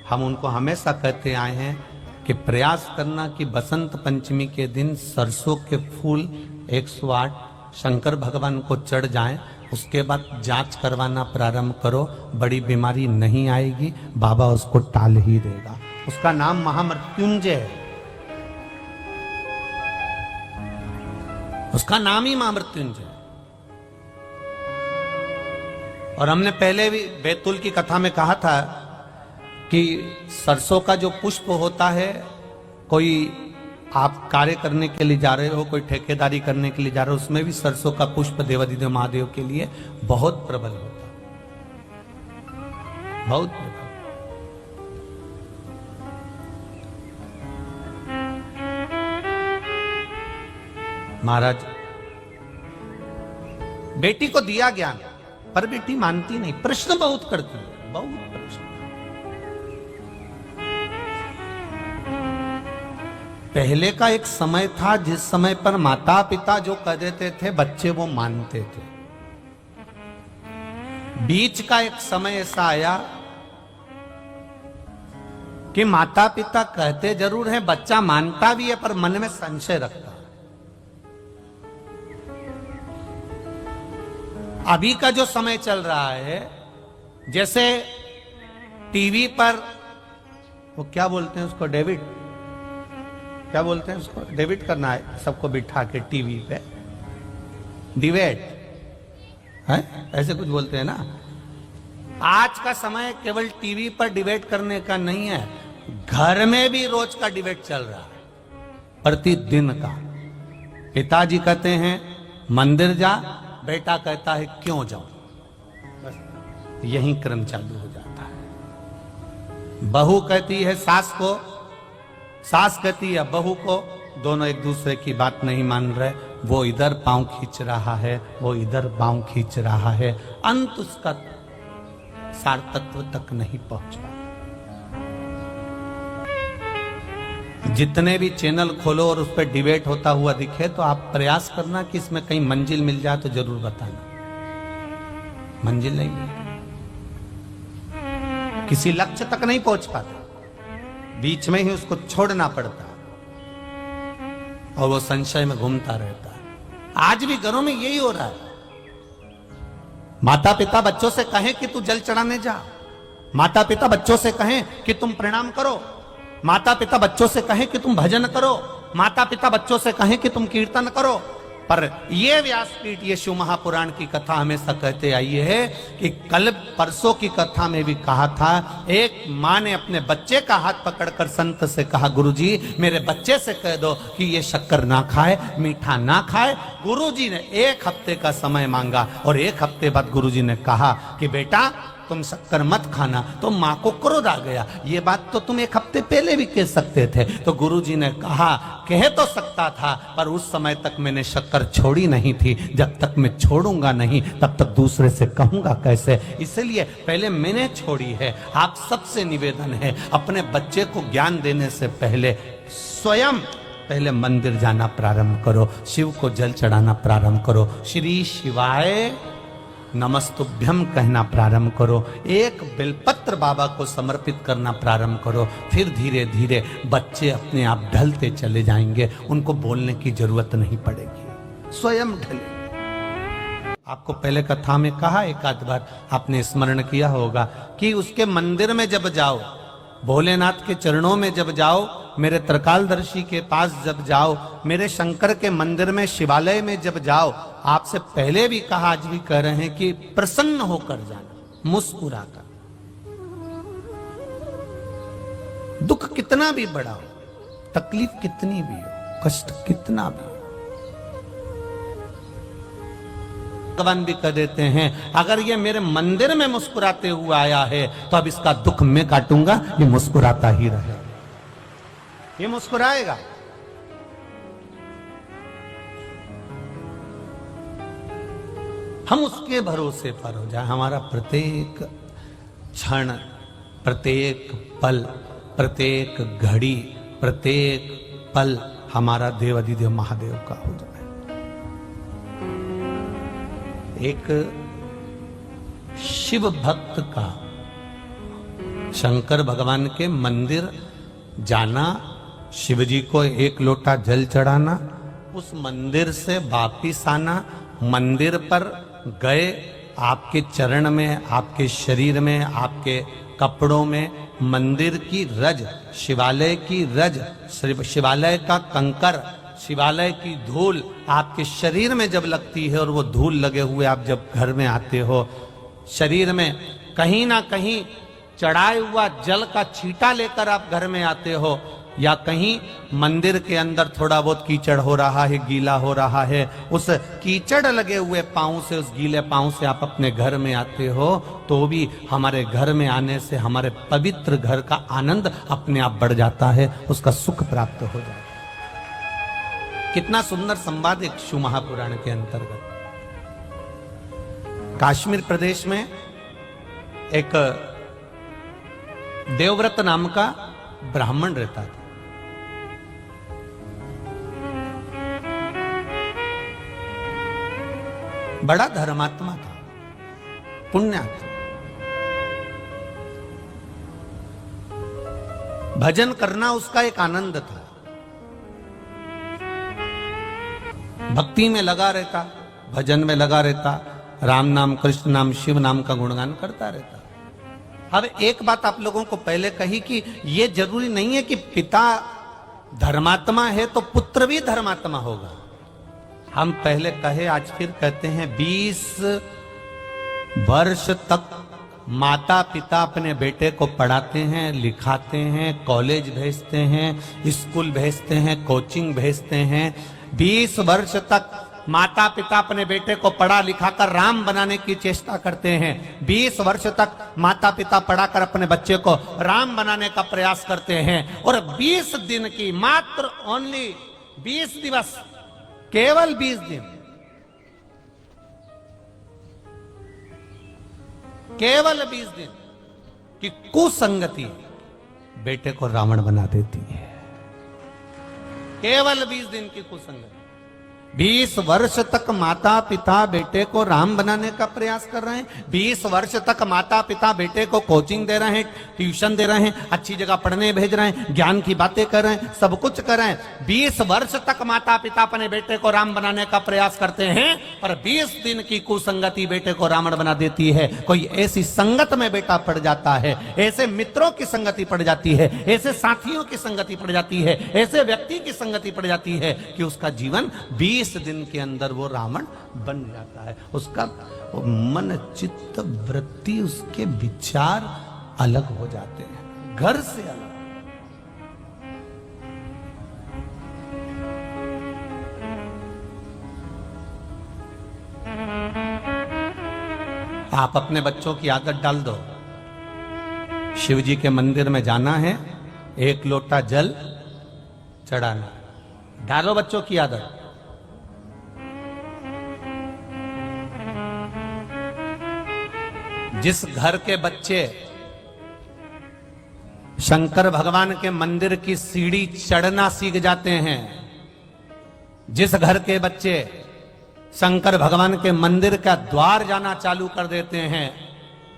हम उनको हमेशा कहते आए हैं कि प्रयास करना कि बसंत पंचमी के दिन सरसों के फूल 108 शंकर भगवान को चढ़ जाएं, उसके बाद जांच करवाना प्रारंभ करो, बड़ी बीमारी नहीं आएगी, बाबा उसको टाल ही देगा। उसका नाम महामृत्युंजय है, उसका नाम ही महामृत्युंजय। और हमने पहले भी बैतुल की कथा में कहा था कि सरसों का जो पुष्प होता है, कोई आप कार्य करने के लिए जा रहे हो, कोई ठेकेदारी करने के लिए जा रहे हो, उसमें भी सरसों का पुष्प देवाधिदेव महादेव के लिए बहुत प्रबल होता है, बहुत प्रबल। महाराज बेटी को दिया ज्ञान, पर बेटी मानती नहीं, प्रश्न बहुत करती है, बहुत प्रश्न। पहले का एक समय था जिस समय पर माता पिता जो कह देते थे बच्चे वो मानते थे। बीच का एक समय ऐसा आया कि माता पिता कहते जरूर है, बच्चा मानता भी है, पर मन में संशय रखता है। अभी का जो समय चल रहा है, जैसे टीवी पर वो क्या बोलते हैं उसको, डेबिट, क्या बोलते हैं उसको, डेबिट करना है सबको बिठा के टीवी पे, डिबेट है, ऐसे कुछ बोलते हैं ना। आज का समय केवल टीवी पर डिबेट करने का नहीं है, घर में भी रोज का डिबेट चल रहा है, प्रतिदिन का। पिताजी कहते हैं मंदिर जा, बेटा कहता है क्यों जाऊं, बस यही क्रम चालू हो जाता है। बहू कहती है सास को, सास कहती है बहू को, दोनों एक दूसरे की बात नहीं मान रहे, वो इधर पांव खींच रहा है, वो इधर पांव खींच रहा है, अंत उसका सार तत्व तक नहीं पहुंचा। जितने भी चैनल खोलो और उस पर डिबेट होता हुआ दिखे तो आप प्रयास करना कि इसमें कहीं मंजिल मिल जाए तो जरूर बताना। मंजिल नहीं मिलती, किसी लक्ष्य तक नहीं पहुंच पाते, बीच में ही उसको छोड़ना पड़ता और वो संशय में घूमता रहता है। आज भी घरों में यही हो रहा है। माता पिता बच्चों से कहें कि तू जल चढ़ाने जा, माता पिता बच्चों से कहें कि तुम प्रणाम करो, माता पिता बच्चों से कहें कि तुम भजन करो, माता पिता बच्चों से कहें कि तुम कीर्तन करो। पर ये व्यासपीठ, ये शिव महापुराण की कथा हमेशा कहते आई है कि कल परसों की कथा में भी कहा था, एक माँ ने अपने बच्चे का हाथ पकड़कर संत से कहा, गुरुजी मेरे बच्चे से कह दो कि ये शक्कर ना खाए, मीठा ना खाए। गुरुजी ने 1 हफ्ते का समय मांगा और 1 हफ्ते बाद गुरुजी ने कहा कि बेटा तुम शक्कर मत खाना। तो माँ को क्रोध आ गया, ये बात तो तुम 1 हफ्ते पहले भी कह सकते थे। तो गुरुजी ने कहा, कह तो सकता था, पर उस समय तक मैंने शक्कर छोड़ी नहीं थी, जब तक मैं छोड़ूंगा नहीं तब तक दूसरे से कहूंगा कैसे, इसलिए पहले मैंने छोड़ी है। आप सबसे निवेदन है, अपने बच्चे को ज्ञान देने से पहले स्वयं पहले मंदिर जाना प्रारंभ करो, शिव को जल चढ़ाना प्रारंभ करो, श्री शिवाय नमस्तुभ्यम कहना प्रारंभ करो, एक बेलपत्र बाबा को समर्पित करना प्रारंभ करो। फिर धीरे धीरे बच्चे अपने आप ढलते चले जाएंगे, उनको बोलने की जरूरत नहीं पड़ेगी, स्वयं ढले। आपको पहले कथा में कहा, एक आध बार आपने स्मरण किया होगा कि उसके मंदिर में जब जाओ, भोलेनाथ के चरणों में जब जाओ, मेरे त्रिकालदर्शी के पास जब जाओ, मेरे शंकर के मंदिर में, शिवालय में जब जाओ, आपसे पहले भी कहा, आज भी कह रहे हैं कि प्रसन्न होकर जाना, मुस्कुराकर। दुख कितना भी बड़ा हो, तकलीफ कितनी भी हो, कष्ट कितना भी हो, भगवान भी कह देते हैं अगर ये मेरे मंदिर में मुस्कुराते हुए आया है तो अब इसका दुख मैं काटूंगा, ये मुस्कुराता ही रहे, ये मुस्कुराएगा। हम उसके भरोसे पर हो जाए। हमारा प्रत्येक क्षण, प्रत्येक पल, प्रत्येक घड़ी, प्रत्येक पल हमारा देवाधिदेव महादेव का हो जाए। एक शिव भक्त का शंकर भगवान के मंदिर जाना, शिवजी को एक लोटा जल चढ़ाना, उस मंदिर से वापिस आना, मंदिर पर गए, आपके चरण में, आपके शरीर में, आपके कपड़ों में मंदिर की रज, शिवालय की रज, शिवालय का कंकर, शिवालय की धूल आपके शरीर में जब लगती है और वो धूल लगे हुए आप जब घर में आते हो, शरीर में कहीं ना कहीं चढ़ाए हुआ जल का छींटा लेकर आप घर में आते हो, या कहीं मंदिर के अंदर थोड़ा बहुत कीचड़ हो रहा है, गीला हो रहा है, उस कीचड़ लगे हुए पांव से, उस गीले पांव से आप अपने घर में आते हो, तो भी हमारे घर में आने से हमारे पवित्र घर का आनंद अपने आप बढ़ जाता है, उसका सुख प्राप्त हो जाता है। कितना सुंदर संवाद एक शिव महापुराण के अंतर्गत। कश्मीर प्रदेश में एक देवव्रत नाम का ब्राह्मण रहता था। बड़ा धर्मात्मा था, पुण्यात्मा। भजन करना उसका एक आनंद था, भक्ति में लगा रहता, भजन में लगा रहता, राम नाम, कृष्ण नाम, शिव नाम का गुणगान करता रहता। अब एक बात आप लोगों को पहले कही कि ये जरूरी नहीं है कि पिता धर्मात्मा है तो पुत्र भी धर्मात्मा होगा। हम पहले कहे, आज फिर कहते हैं, 20 वर्ष तक माता पिता अपने बेटे को पढ़ाते हैं, लिखाते हैं, कॉलेज भेजते हैं, स्कूल भेजते हैं, कोचिंग भेजते हैं। 20 वर्ष तक माता पिता अपने बेटे को पढ़ा लिखाकर राम बनाने की चेष्टा करते हैं। 20 वर्ष तक माता पिता पढ़ाकर अपने बच्चे को राम बनाने का प्रयास करते हैं। और 20 दिन की, मात्र ओनली 20 दिवस, केवल 20 दिन, केवल 20 दिन की कुसंगति बेटे को रावण बना देती है। केवल 20 दिन की कुसंगति। 20 वर्ष तक माता पिता बेटे को राम बनाने का प्रयास कर रहे हैं। 20 वर्ष तक माता पिता बेटे को कोचिंग दे रहे हैं, ट्यूशन दे रहे हैं, अच्छी जगह पढ़ने भेज रहे हैं, ज्ञान की बातें कर रहे हैं, सब कुछ कर रहे हैं। 20 वर्ष तक माता पिता अपने बेटे को राम बनाने का प्रयास करते हैं, पर 20 दिन की कुसंगति बेटे को रावण बना देती है। कोई ऐसी संगत में बेटा पड़ जाता है, ऐसे मित्रों की संगति पड़ जाती है, ऐसे साथियों की संगति पड़ जाती है, ऐसे व्यक्ति की संगति पड़ जाती है कि उसका जीवन 20 दिन के अंदर वो रावण बन जाता है। उसका मन, चित्त, वृत्ति, उसके विचार अलग हो जाते हैं, घर से अलग। आप अपने बच्चों की आदत डाल दो, शिव जी के मंदिर में जाना है, एक लोटा जल चढ़ाना। डालो बच्चों की आदत। जिस घर के बच्चे शंकर भगवान के मंदिर की सीढ़ी चढ़ना सीख जाते हैं, जिस घर के बच्चे शंकर भगवान के मंदिर का द्वार जाना चालू कर देते हैं,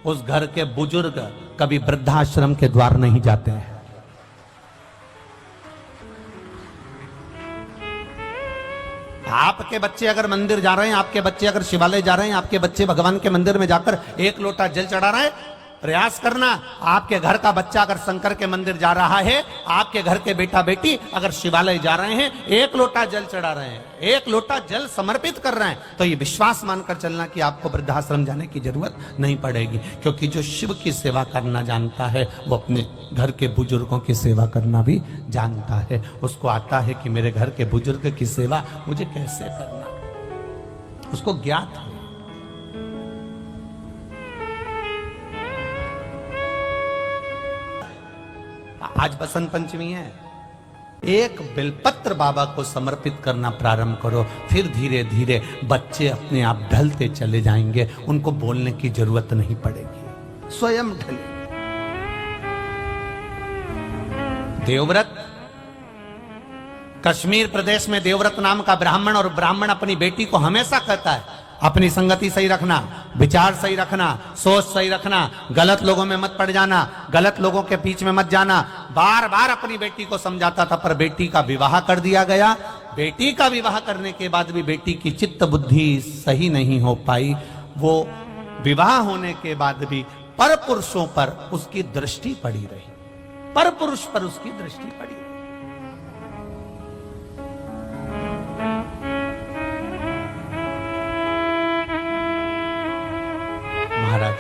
उस घर के बुजुर्ग कभी वृद्धाश्रम के द्वार नहीं जाते हैं। आपके बच्चे अगर मंदिर जा रहे हैं, आपके बच्चे अगर शिवालय जा रहे हैं, आपके बच्चे भगवान के मंदिर में जाकर एक लोटा जल चढ़ा रहे हैं, प्रयास करना। आपके घर का बच्चा अगर शंकर के मंदिर जा रहा है, आपके घर के बेटा बेटी अगर शिवालय जा रहे हैं, एक लोटा जल चढ़ा रहे हैं, एक लोटा जल समर्पित कर रहे हैं, तो ये विश्वास मानकर चलना कि आपको वृद्धाश्रम जाने की जरूरत नहीं पड़ेगी। क्योंकि जो शिव की सेवा करना जानता है, वो अपने घर के बुजुर्गों की सेवा करना भी जानता है। उसको आता है कि मेरे घर के बुजुर्ग की सेवा मुझे कैसे करना, उसको ज्ञात है। आज बसंत पंचमी है, एक बेलपत्र बाबा को समर्पित करना प्रारंभ करो, फिर धीरे धीरे बच्चे अपने आप ढलते चले जाएंगे, उनको बोलने की जरूरत नहीं पड़ेगी, स्वयं ढले। देवव्रत, कश्मीर प्रदेश में देवव्रत नाम का ब्राह्मण, और ब्राह्मण अपनी बेटी को हमेशा कहता है अपनी संगति सही रखना, विचार सही रखना, सोच सही रखना, गलत लोगों में मत पड़ जाना, गलत लोगों के बीच में मत जाना। बार बार अपनी बेटी को समझाता था, पर बेटी का विवाह कर दिया गया। बेटी का विवाह करने के बाद भी बेटी की चित्त बुद्धि सही नहीं हो पाई। वो विवाह होने के बाद भी पर पुरुषों पर उसकी दृष्टि पड़ी रही, पर पुरुष पर उसकी दृष्टि पड़ी रही। महाराज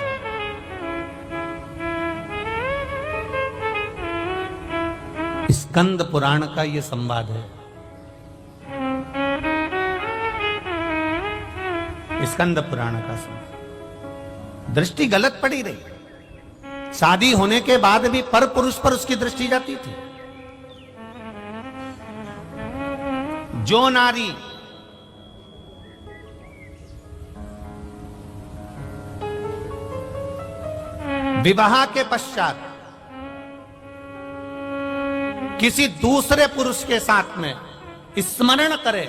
स्कंद पुराण का ये संवाद है। स्कंद पुराण का संवाद। दृष्टि गलत पड़ी रही। शादी होने के बाद भी पर पुरुष पर उसकी दृष्टि जाती थी। जो नारी विवाह के पश्चात किसी दूसरे पुरुष के साथ में स्मरण करे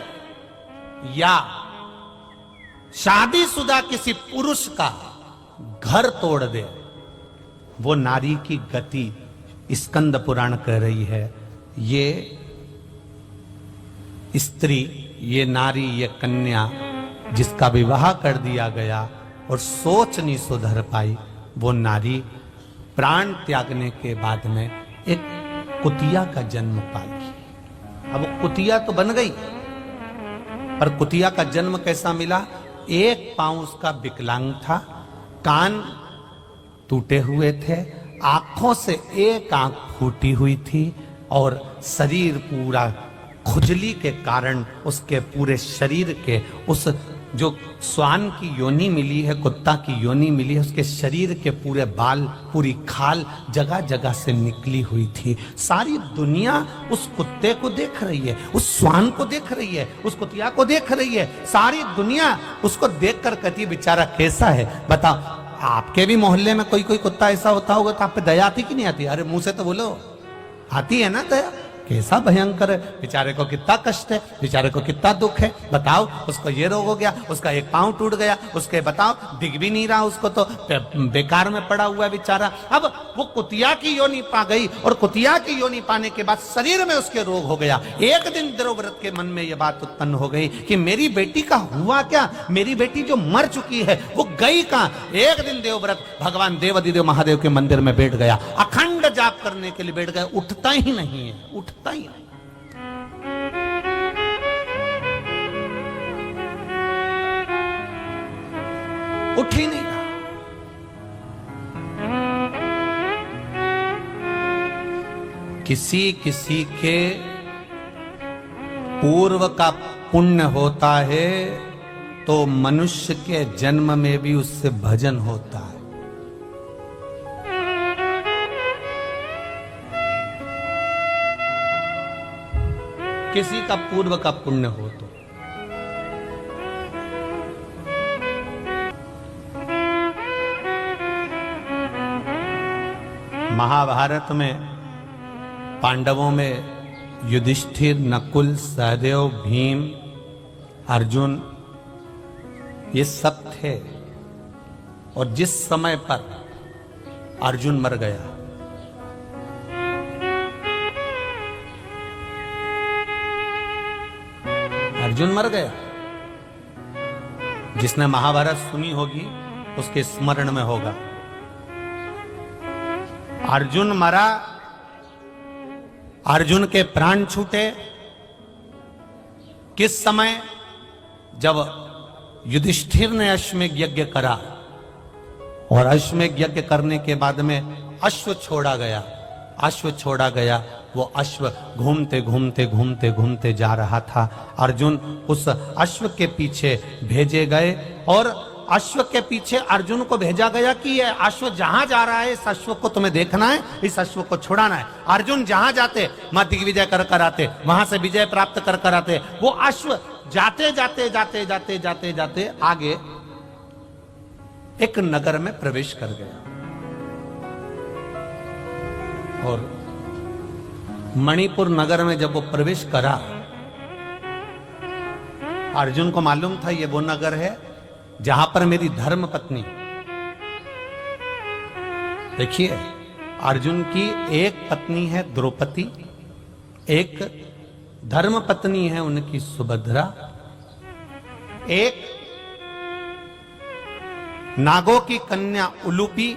या शादीशुदा किसी पुरुष का घर तोड़ दे, वो नारी की गति स्कंद पुराण कह रही है। ये स्त्री, ये नारी, ये कन्या जिसका विवाह कर दिया गया और सोच नहीं सुधर पाई, वो नारी प्राण त्यागने के बाद में एक कुतिया का जन्म पाई। अब कुतिया तो बन गई, पर कुतिया का जन्म कैसा मिला? एक पांव उसका विकलांग था, कान टूटे हुए थे, आंखों से एक आंख फूटी हुई थी और शरीर पूरा खुजली के कारण उसके पूरे शरीर के उस जो श्वान की योनि मिली है, कुत्ता की योनि मिली है, उसके शरीर के पूरे बाल, पूरी खाल जगह जगह से निकली हुई थी। सारी दुनिया उस कुत्ते को देख रही है, उस श्वान को देख रही है, उस कुतिया को देख रही है। सारी दुनिया उसको देखकर कहती बेचारा कैसा है। बताओ, आपके भी मोहल्ले में कोई कोई कुत्ता ऐसा होता होगा तो आप पे दया आती कि नहीं आती? अरे मुंह से तो बोलो, आती है ना दया। कैसा भयंकर है, बेचारे को कितना कष्ट है, बेचारे को कितना दुख है। बताओ, उसको ये रोग हो गया, उसका एक पांव टूट गया, उसके बताओ दिख भी नहीं रहा, उसको तो बेकार में पड़ा हुआ है बेचारा। अब वो कुतिया की योनि पा गई और कुतिया की योनि पाने के बाद शरीर में उसके रोग हो गया। एक दिन देवव्रत के मन में यह बात उत्पन्न हो गई कि मेरी बेटी का हुआ क्या, मेरी बेटी जो मर चुकी है वो गई कहां। एक दिन देवव्रत भगवान देवाधिदेव महादेव के मंदिर में बैठ गया, अखंड जाप करने के लिए बैठ गया। उठता ही नहीं है, उठता ही नहीं। उठ ही नहीं रहा। किसी किसी के पूर्व का पुण्य होता है तो मनुष्य के जन्म में भी उससे भजन होता है। किसी का पूर्व का पुण्य हो तो महाभारत में पांडवों में युधिष्ठिर, नकुल, सहदेव, भीम, अर्जुन ये सब थे। और जिस समय पर अर्जुन मर गया, अर्जुन मर गया, जिसने महाभारत सुनी होगी उसके स्मरण में होगा। अर्जुन मरा, अर्जुन के प्राण छूटे। किस समय? जब युधिष्ठिर ने अश्वमेध यज्ञ करा और अश्वमेध यज्ञ करने के बाद में अश्व छोड़ा गया। अश्व छोड़ा गया, वो अश्व घूमते घूमते घूमते घूमते जा रहा था। अर्जुन उस अश्व के पीछे भेजे गए और अश्व के पीछे अर्जुन को भेजा गया कि ये अश्व जहां जा रहा है, इस अश्व को तुम्हें देखना है, इस अश्व को छुड़ाना है। अर्जुन जहां जाते वहां दिग्विजय कर कर आते, वहां से विजय प्राप्त कर कर आते। वो अश्व जाते जाते जाते जाते जाते जाते आगे एक नगर में प्रवेश कर गया और मणिपुर नगर में जब वो प्रवेश करा, अर्जुन को मालूम था ये वो नगर है जहां पर मेरी धर्म पत्नी, देखिए अर्जुन की एक पत्नी है द्रौपदी, एक धर्म पत्नी है उनकी सुभद्रा, एक नागों की कन्या उलूपी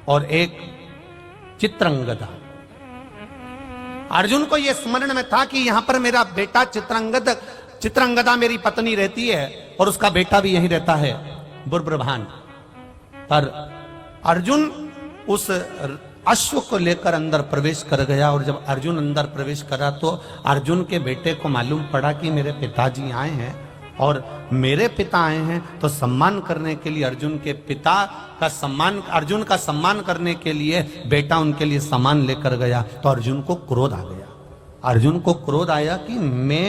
और एक चित्रंगदा। अर्जुन को यह स्मरण में था कि यहां पर मेरा बेटा चित्रंगदा मेरी पत्नी रहती है और उसका बेटा भी यहीं रहता है बुर्बरभान। पर अर्जुन उस अश्व को लेकर अंदर प्रवेश कर गया और जब अर्जुन अंदर प्रवेश करा तो अर्जुन के बेटे को मालूम पड़ा कि मेरे पिताजी आए हैं और मेरे पिता आए हैं, तो सम्मान करने के लिए अर्जुन के पिता का सम्मान, अर्जुन का सम्मान करने के लिए बेटा उनके लिए सामान लेकर गया। तो अर्जुन को क्रोध आ गया, अर्जुन को क्रोध आया कि मैं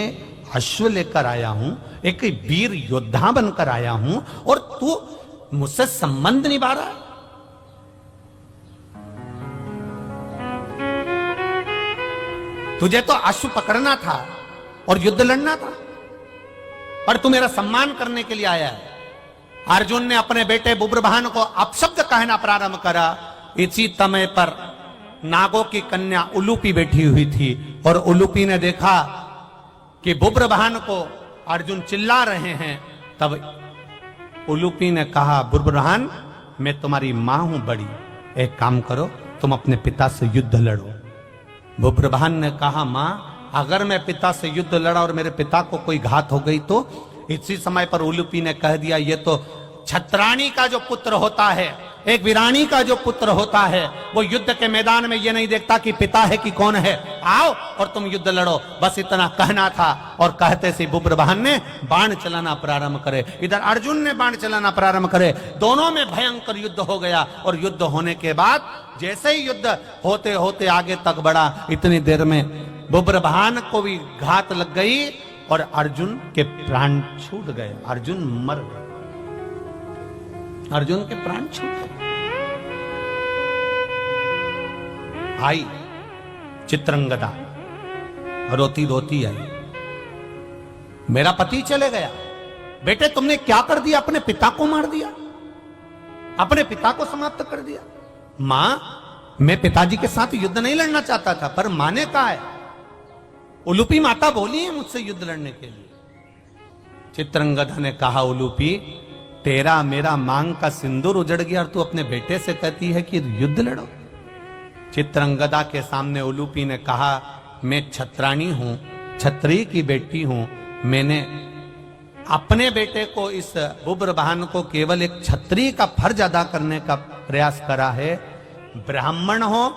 अश्व लेकर आया हूं, एक वीर योद्धा बनकर आया हूं और तू मुझसे संबंध निभा रहा है। तुझे तो अश्व पकड़ना था और युद्ध लड़ना था, पर तू मेरा सम्मान करने के लिए आया है। अर्जुन ने अपने बेटे बुब्रभान को अपशब्द कहना प्रारंभ करा। इसी समय पर नागों की कन्या उलूपी बैठी हुई थी और उलूपी ने देखा कि बुब्रभान को अर्जुन चिल्ला रहे हैं। तब उलूपी ने कहा, बुब्रभान मैं तुम्हारी मां हूं बड़ी, एक काम करो तुम अपने पिता से युद्ध लड़ो। बुब्रभान ने कहा, मां अगर मैं पिता से युद्ध लड़ा और मेरे पिता को कोई घात हो गई तो? इसी समय पर उलूपी ने कह दिया, ये तो छत्राणी का जो पुत्र होता है, एक वीरानी का जो पुत्र होता है, वो युद्ध के मैदान में ये नहीं देखता कि पिता है कि कौन है, आओ और तुम युद्ध लड़ो। बस इतना कहना था और कहते से बुब्रभान ने बाण चलाना प्रारंभ करे, इधर अर्जुन ने बाण चलाना प्रारंभ करे। दोनों में भयंकर युद्ध हो गया और युद्ध होने के बाद जैसे ही युद्ध होते होते आगे तक बढ़ा, इतनी देर में बुब्रभान को भी घात लग गई और अर्जुन के प्राण छूट गए, अर्जुन मर गए, अर्जुन के प्राण छूट गए। आई चित्रंगदा रोती रोती आई, मेरा पति चले गया। बेटे तुमने क्या कर दिया, अपने पिता को मार दिया, अपने पिता को समाप्त कर दिया। मां मैं पिताजी के साथ युद्ध नहीं लड़ना चाहता था, पर मां ने कहा है, उलूपी माता बोली है मुझसे युद्ध लड़ने के लिए। चित्रंगदा ने कहा, उलूपी तेरा मेरा मांग का सिंदूर उजड़ गया और तू अपने बेटे से कहती है कि युद्ध लड़ो। चित्रंगदा के सामने उलूपी ने कहा, मैं छत्राणी हूं, छत्री की बेटी हूं, मैंने अपने बेटे को, इस बुब्रभान को केवल एक छत्री का फर्ज अदा करने का प्रयास करा है। ब्राह्मण हो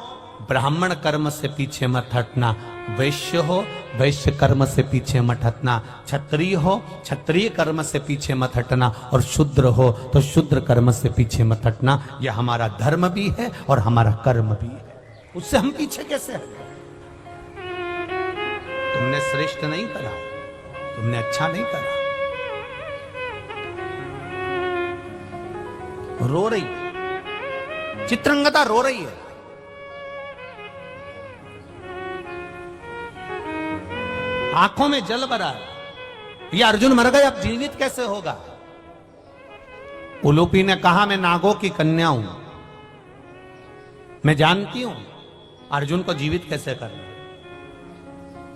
ब्राह्मण कर्म से पीछे मत हटना, वैश्य हो वैश्य कर्म से पीछे मत हटना, क्षत्रिय हो क्षत्रिय कर्म से पीछे मत हटना और शूद्र हो तो शूद्र कर्म से पीछे मत हटना। यह हमारा धर्म भी है और हमारा कर्म भी है, उससे हम पीछे कैसे हटें? तुमने श्रेष्ठ नहीं करा, तुमने अच्छा नहीं करा। रो रही, चित्रंगदा रो रही है। आंखों में जल भरा है, ये अर्जुन मर गए, अब जीवित कैसे होगा? उलूपी ने कहा, मैं नागों की कन्या हूं, मैं जानती हूं अर्जुन को जीवित कैसे करना,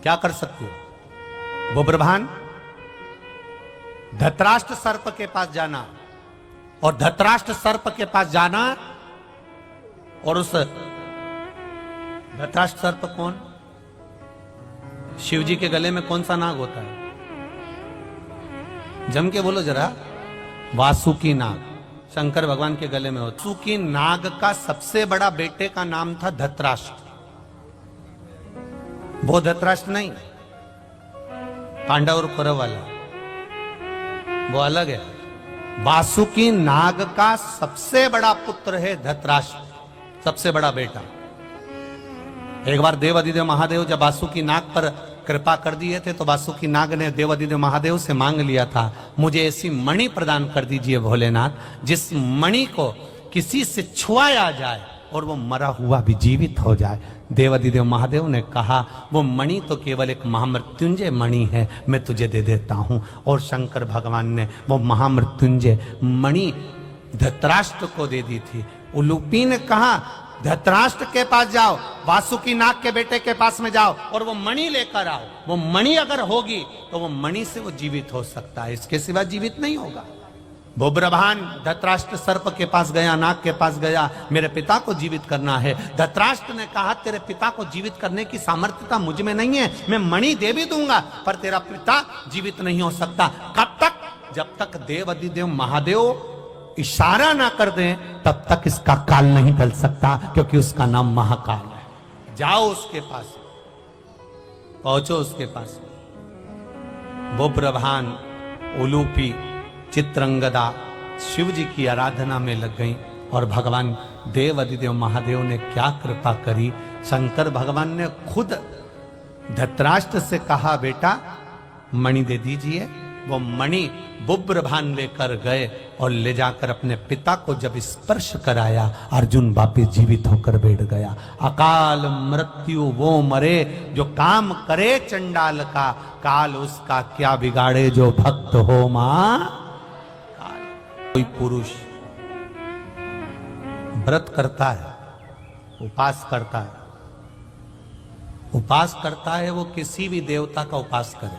क्या कर सकती हो? बुब्रभान धृतराष्ट्र सर्प के पास जाना और धृतराष्ट्र सर्प के पास जाना और उस धृतराष्ट्र सर्प कौन? शिव जी के गले में कौन सा नाग होता है? जम के बोलो जरा। वासुकी नाग शंकर भगवान के गले में होता। वासुकी नाग का सबसे बड़ा बेटे का नाम था धृतराष्ट्र। वो धृतराष्ट्र नहीं, पांडव और कौरव वाला, वो अलग है। वासुकी नाग का सबसे बड़ा पुत्र है धृतराष्ट्र, सबसे बड़ा बेटा। एक बार देवाधिदेव महादेव जब वासुकी नाग पर कृपा कर दिए थे तो वासुकी नाग ने देवाधिदेव महादेव से मांग लिया था, मुझे ऐसी मणि प्रदान कर दीजिए भोलेनाथ, जिस मणि को किसी से छुआया जाए और वो मरा हुआ भी जीवित हो जाए। देवाधिदेव महादेव ने कहा वो मणि तो केवल एक महामृत्युंजय मणि है, मैं तुझे दे देता हूं। और शंकर भगवान ने वो महामृत्युंजय मणि धृतराष्ट्र को दे दी थी। उलूपी ने कहा धृतराष्ट्र के पास जाओ, वासुकी नाग के बेटे के पास में जाओ और वो मणि लेकर आओ। वो मणि अगर होगी तो वो मणि से वो जीवित हो सकता है, इसके सिवा जीवित नहीं होगा। भूब्रभान धृतराष्ट्र सर्प के पास गया, नाग के पास गया, मेरे पिता को जीवित करना है। धृतराष्ट्र ने कहा तेरे पिता को जीवित करने की सामर्थ्यता मुझ में नहीं है, मैं मणि दे भी दूंगा पर तेरा पिता जीवित नहीं हो सकता। कब तक? जब तक देवाधिदेव महादेव इशारा ना कर दें तब तक इसका काल नहीं टल सकता, क्योंकि उसका नाम महाकाल है। जाओ उसके पास, पहुंचो उसके पास। भूब्रभान, उलूपी, चित्रंगदा शिव जी की आराधना में लग गई और भगवान देवाधिदेव महादेव ने क्या कृपा करी। शंकर भगवान ने खुद धृतराष्ट्र से कहा बेटा मणि दे दीजिए। वो मणि बुब्रभान लेकर गए और ले जाकर अपने पिता को जब स्पर्श कराया, अर्जुन वापिस जीवित होकर बैठ गया। अकाल मृत्यु वो मरे जो काम करे चंडाल का, काल उसका क्या बिगाड़े जो भक्त हो मां। कोई पुरुष व्रत करता है, उपास करता है, उपास करता है, वो किसी भी देवता का उपास करे,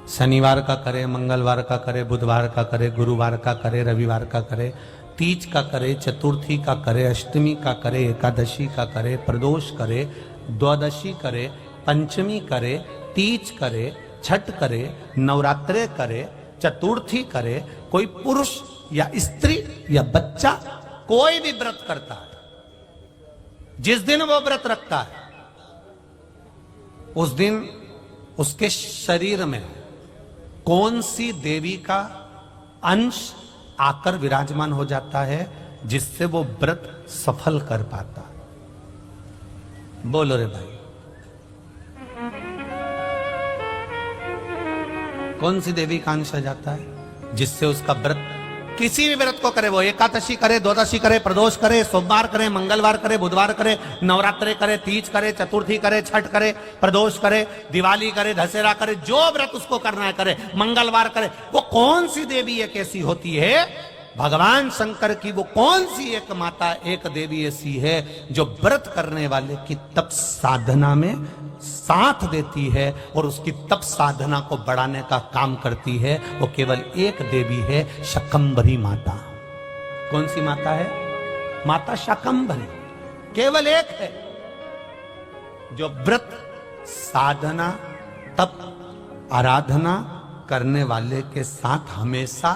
शनिवार का करे, मंगलवार का करे, बुधवार का करे, गुरुवार का करे, रविवार का करे, तीज का करे, चतुर्थी का करे, अष्टमी का करे, एकादशी का करे, प्रदोष करे, द्वादशी करे, पंचमी करे, तीज करे, छठ करे, नवरात्रे करे, चतुर्थी करे, कोई पुरुष या स्त्री या बच्चा कोई भी व्रत करता है, जिस दिन वो व्रत रखता है उस दिन उसके शरीर में कौन सी देवी का अंश आकर विराजमान हो जाता है जिससे वो व्रत सफल कर पाता। बोलो रे भाई, कौन सी देवी का अंश आ जाता है जिससे उसका व्रत, किसी भी व्रत को करे, वो एकादशी करे, द्वादशी करे, प्रदोष करे, सोमवार करे, मंगलवार करे, बुधवार करे, नवरात्रे करे, तीज करे, चतुर्थी करे, छठ करे, प्रदोष करे, दिवाली करे, दशहरा करे, जो व्रत उसको करना है करे, मंगलवार करे, वो कौन सी देवी एक ऐसी होती है, भगवान शंकर की वो कौन सी एक माता, एक देवी ऐसी है जो व्रत करने वाले की तप साधना में साथ देती है और उसकी तप साधना को बढ़ाने का काम करती है। वो केवल एक देवी है, शाकंभरी माता। कौन सी माता है? माता शाकंभरी, केवल एक है जो व्रत साधना तप आराधना करने वाले के साथ हमेशा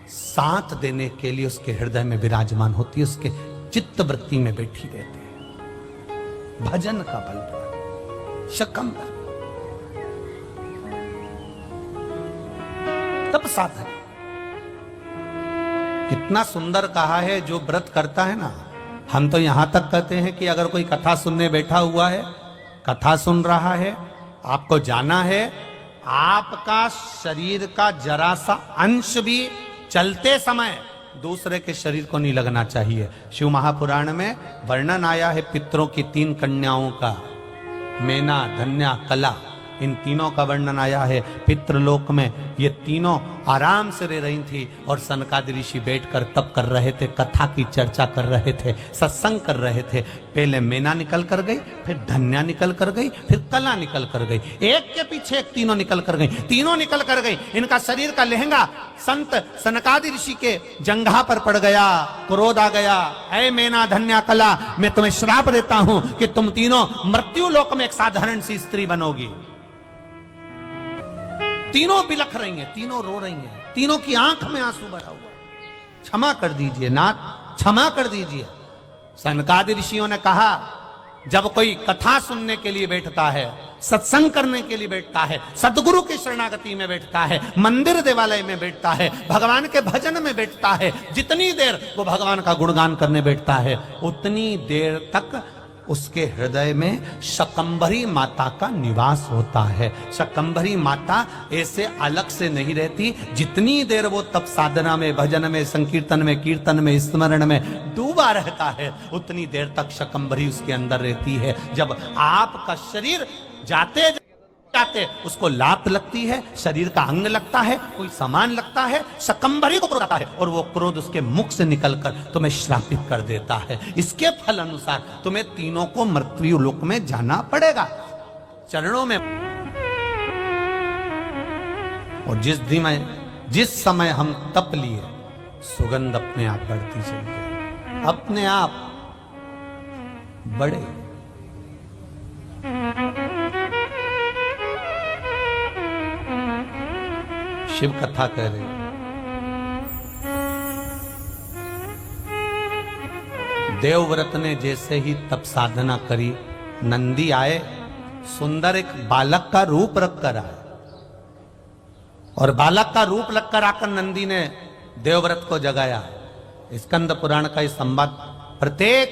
साथ देने के लिए उसके हृदय में विराजमान होती है, उसके चित्त वृत्ति में बैठी रहती है। भजन का बल पर शाकंभरी तप साधन। कितना सुंदर कहा है, जो व्रत करता है ना, हम तो यहां तक कहते हैं कि अगर कोई कथा सुनने बैठा हुआ है, कथा सुन रहा है, आपको जाना है, आपका शरीर का जरा सा अंश भी चलते समय दूसरे के शरीर को नहीं लगना चाहिए। शिव महापुराण में वर्णन आया है पितरों की 3 कन्याओं का, मेना, धन्या, कला, इन तीनों का वर्णन आया है। पितृलोक में ये तीनों आराम से रह रही थी और सनकादि ऋषि बैठकर तप कर रहे थे, कथा की चर्चा कर रहे थे, सत्संग कर रहे थे। पहले मेना निकल कर गई, फिर धन्या निकल कर गई, फिर कला निकल कर गई, एक के पीछे एक तीनों निकल कर गई। तीनों निकल कर गई, इनका शरीर का लहंगा संत सनकादि ऋषि के जंघा पर पड़ गया। क्रोध आ गया, ऐ मेना, धन्या, कला, मैं तुम्हें श्राप देता हूं कि तुम तीनों मृत्यु लोक में एक साधारण सी स्त्री बनोगी। तीनों बिलख रही हैं, तीनों रो रही हैं, तीनों की आंख में आंसू भरा हुआ। क्षमा कर दीजिए नाथ, क्षमा कर दीजिए। सनकादि ऋषियों ने कहा, जब कोई कथा सुनने के लिए बैठता है, सत्संग करने के लिए बैठता है, सदगुरु की शरणागति में बैठता है, मंदिर देवालय में बैठता है, भगवान के भजन में बैठता है, जितनी देर वो भगवान का गुणगान करने बैठता है, उतनी देर तक उसके हृदय में शकंभरी माता का निवास होता है। शकंभरी माता ऐसे अलग से नहीं रहती। जितनी देर वो तप साधना में, भजन में, संकीर्तन में, कीर्तन में, स्मरण में डूबा रहता है, उतनी देर तक शकंभरी उसके अंदर रहती है। जब आपका शरीर जाते जाते उसको लात लगती है, शरीर का अंग लगता है, कोई सामान लगता है, शकंभरी को क्रोध आता है और वो क्रोध उसके मुख से निकलकर तुम्हें श्रापित कर देता है। इसके फल अनुसार तुम्हें तीनों को मृत्यु लोक में जाना पड़ेगा, चरणों में। और जिस समय हम तप लिए, सुगंध अपने आप बढ़ती चली जाए, अपने आप बढ़े। शिव कथा कह रहे, देवव्रत ने जैसे ही तप साधना करी, नंदी आए, सुंदर एक बालक का रूप रखकर आए। और बालक का रूप रखकर आकर नंदी ने देवव्रत को जगाया। स्कंद पुराण का यह संवाद प्रत्येक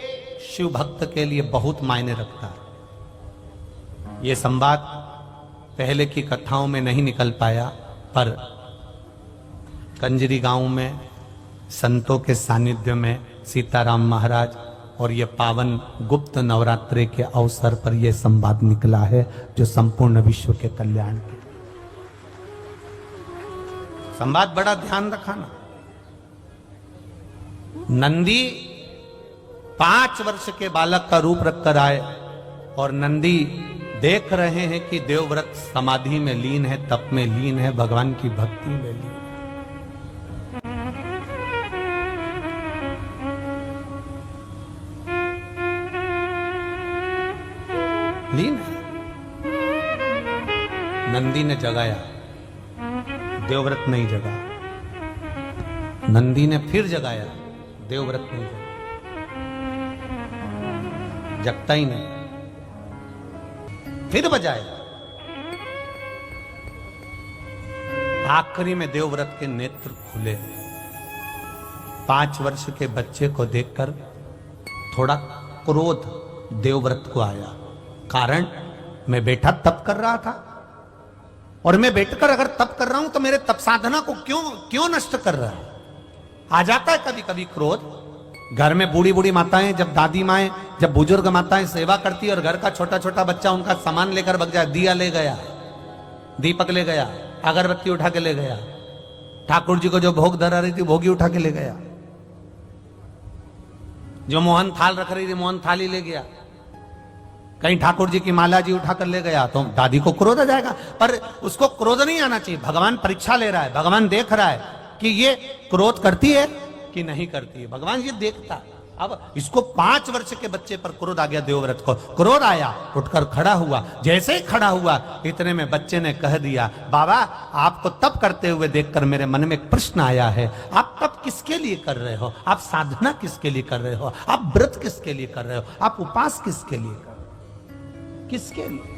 शिव भक्त के लिए बहुत मायने रखता है। यह संवाद पहले की कथाओं में नहीं निकल पाया, पर कंजरी गांव में संतों के सानिध्य में सीताराम महाराज और ये पावन गुप्त नवरात्रि के अवसर पर यह संवाद निकला है, जो संपूर्ण विश्व के कल्याण के संवाद। बड़ा ध्यान रखना। नंदी 5 वर्ष के बालक का रूप रखकर आए और नंदी देख रहे हैं कि देवव्रत समाधि में लीन है, तप में लीन है, भगवान की भक्ति में लीन है। लीन है। नंदी ने जगाया, देवव्रत नहीं जगा। नंदी ने फिर जगाया, देवव्रत नहीं जगा, जगता ही नहीं। फिर बजाया, आखिरी में देवव्रत के नेत्र खुले। 5 वर्ष के बच्चे को देखकर थोड़ा क्रोध देवव्रत को आया। कारण, मैं बैठा तप कर रहा था और मैं बैठकर अगर तप कर रहा हूं तो मेरे तप साधना को क्यों नष्ट कर रहा है। आ जाता है कभी कभी क्रोध। घर में बूढ़ी बूढ़ी माताएं, जब दादी माएं, जब बुजुर्ग माताएं सेवा करती और घर का छोटा छोटा बच्चा उनका सामान लेकर भग जाए, दिया ले गया, दीपक ले गया, अगरबत्ती उठा के ले गया, ठाकुर जी को जो भोग धरा रही थी भोगी उठा के ले गया, जो मोहन थाल रख रही थी मोहन थाली ले गया, कहीं ठाकुर जी की माला जी उठाकर ले गया, तो दादी को क्रोध आ जाएगा। पर उसको क्रोध नहीं आना चाहिए। भगवान परीक्षा ले रहा है, भगवान देख रहा है कि ये क्रोध करती है कि नहीं करती है। भगवान ये देखता। अब इसको 5 वर्ष के बच्चे पर क्रोध आ गया, देवव्रत को क्रोध आया, उठकर खड़ा हुआ। जैसे ही खड़ा हुआ, इतने में बच्चे ने कह दिया, बाबा आपको तप करते हुए देखकर मेरे मन में एक प्रश्न आया है। आप तप किसके लिए कर रहे हो? आप साधना किसके लिए कर रहे हो? आप व्रत किसके लिए कर रहे हो? आप उपास किसके लिए कर रहे हो? किसके लिए?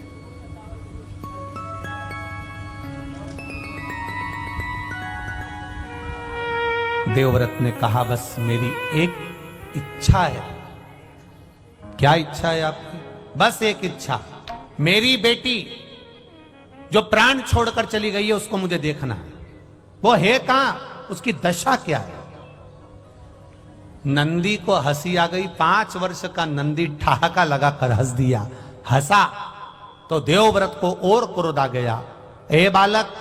देवव्रत ने कहा, बस मेरी एक इच्छा है। क्या इच्छा है आपकी? बस एक इच्छा, मेरी बेटी जो प्राण छोड़कर चली गई है उसको मुझे देखना है। वो है कहां? उसकी दशा क्या है? नंदी को हंसी आ गई। 5 वर्ष का नंदी ठहाका लगाकर हंस दिया। हंसा तो देवव्रत को और क्रोध आ गया। ए बालक,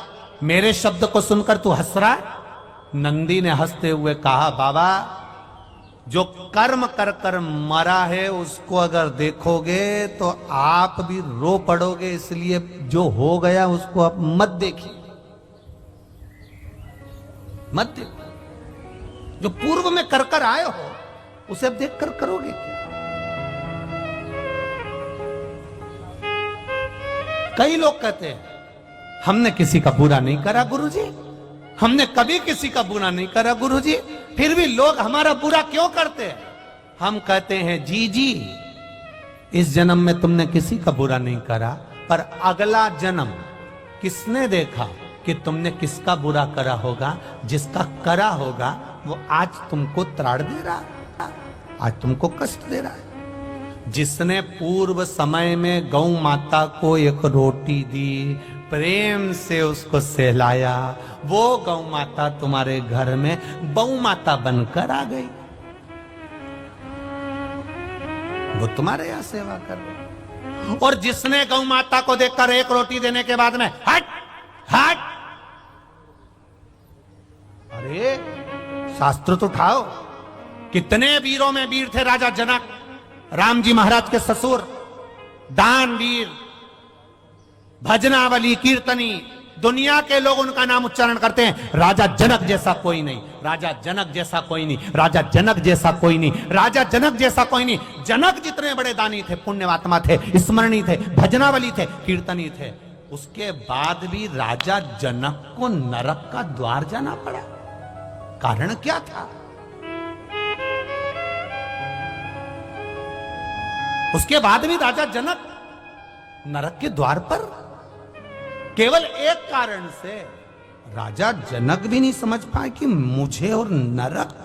मेरे शब्द को सुनकर तू हंस रहा है? नंदी ने हंसते हुए कहा, बाबा जो कर्म कर कर मरा है उसको अगर देखोगे तो आप भी रो पड़ोगे, इसलिए जो हो गया उसको आप मत देखिए, मत देखो। जो पूर्व में कर कर आए हो उसे अब देख कर करोगे क्या? कई लोग कहते हैं हमने किसी का बुरा नहीं करा गुरुजी, हमने कभी किसी का बुरा नहीं करा गुरुजी, फिर भी लोग हमारा बुरा क्यों करते हैं? हम कहते हैं जी जी, इस जन्म में तुमने किसी का बुरा नहीं करा, पर अगला जन्म किसने देखा कि तुमने किसका बुरा करा होगा? जिसका करा होगा वो आज तुमको त्राड़ दे रहा है, आज तुमको कष्ट दे रहा है। जिसने पूर्व समय में गौ माता को एक रोटी दी, प्रेम से उसको सहलाया, वो गौ माता तुम्हारे घर में बहू माता बनकर आ गई। वो तुम्हारे यहां सेवा कर रही। और जिसने गौ माता को देखकर एक रोटी देने के बाद में हट हट, अरे शास्त्र तो उठाओ। कितने वीरों में वीर थे राजा जनक, राम जी महाराज के ससुर, दानवीर, भजनावली, कीर्तनी, दुनिया के लोग उनका नाम उच्चारण करते हैं। राजा जनक जैसा कोई नहीं, राजा जनक जैसा कोई नहीं, राजा जनक जैसा कोई नहीं, राजा जनक जैसा कोई नहीं। जनक जितने बड़े दानी थे, पुण्यवात्मा थे, स्मरणी थे, भजनावली थे, कीर्तनी थे, उसके बाद भी राजा जनक को नरक का द्वार जाना पड़ा। कारण क्या था? उसके बाद भी राजा जनक नरक के द्वार पर, केवल एक कारण से। राजा जनक भी नहीं समझ पाए कि मुझे और नरक,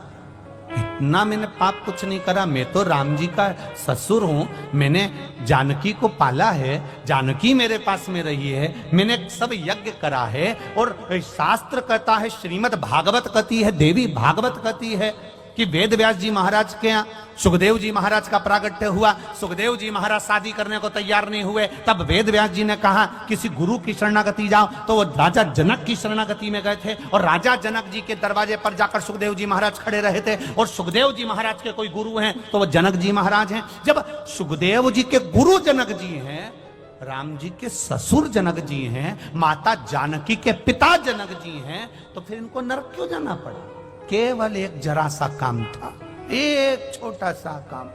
इतना मैंने पाप कुछ नहीं करा, मैं तो राम जी का ससुर हूं, मैंने जानकी को पाला है, जानकी मेरे पास में रही है, मैंने सब यज्ञ करा है। और शास्त्र कहता है, श्रीमद् भागवत कहती है, देवी भागवत कहती है कि वेद व्यास जी महाराज के यहाँ सुखदेव जी महाराज का प्रागट्य हुआ। सुखदेव जी महाराज शादी करने को तैयार नहीं हुए, तब वेद व्यास जी ने कहा किसी गुरु की शरणागति जाओ, तो वो राजा जनक की शरणागति में गए थे। और राजा जनक जी के दरवाजे पर जाकर सुखदेव जी महाराज खड़े रहे थे। और सुखदेव जी महाराज के कोई गुरु हैं तो वो जनक जी महाराज हैं। जब सुखदेव जी के गुरु जनक जी हैं, राम जी के ससुर जनक जी हैं, माता जानकी के पिता जनक जी हैं, तो फिर इनको नरक क्यों जाना पड़ा? केवल एक जरा सा काम था, एक छोटा सा काम,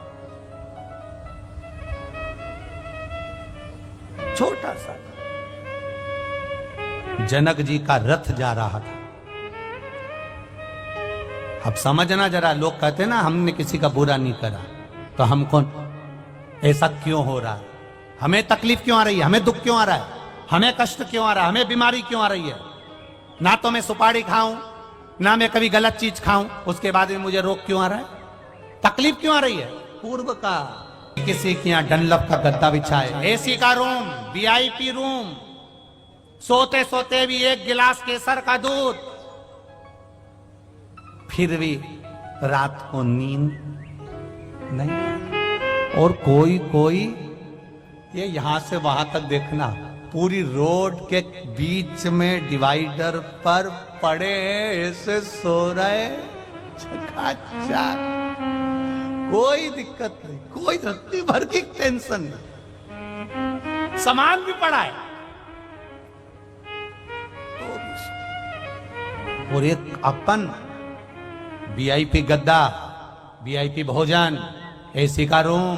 छोटा सा। जनक जी का रथ जा रहा था। अब समझना जरा, लोग कहते ना हमने किसी का बुरा नहीं करा, तो हम कौन? ऐसा क्यों हो रहा है? हमें तकलीफ क्यों आ रही है? हमें दुख क्यों आ रहा है? हमें कष्ट क्यों आ रहा है? हमें बीमारी क्यों आ रही है? ना तो मैं सुपारी खाऊं, ना मैं कभी गलत चीज खाऊं, उसके बाद भी मुझे रोग क्यों आ रहा है? तकलीफ क्यों आ रही है? पूर्व का किसी के यहां डनलप का गद्दा बिछाए, एसी का रूम, वीआईपी रूम, सोते सोते भी एक गिलास केसर का दूध, फिर भी रात को नींद नहीं। और कोई कोई ये यहां से वहां तक देखना, पूरी रोड के बीच में डिवाइडर पर पड़े ऐसे सो रहे, कोई दिक्कत नहीं, कोई रत्ती भर की टेंशन नहीं, सामान भी पड़ा है। और एक अपन वीआईपी गद्दा, वीआईपी भोजन, एसी का रूम,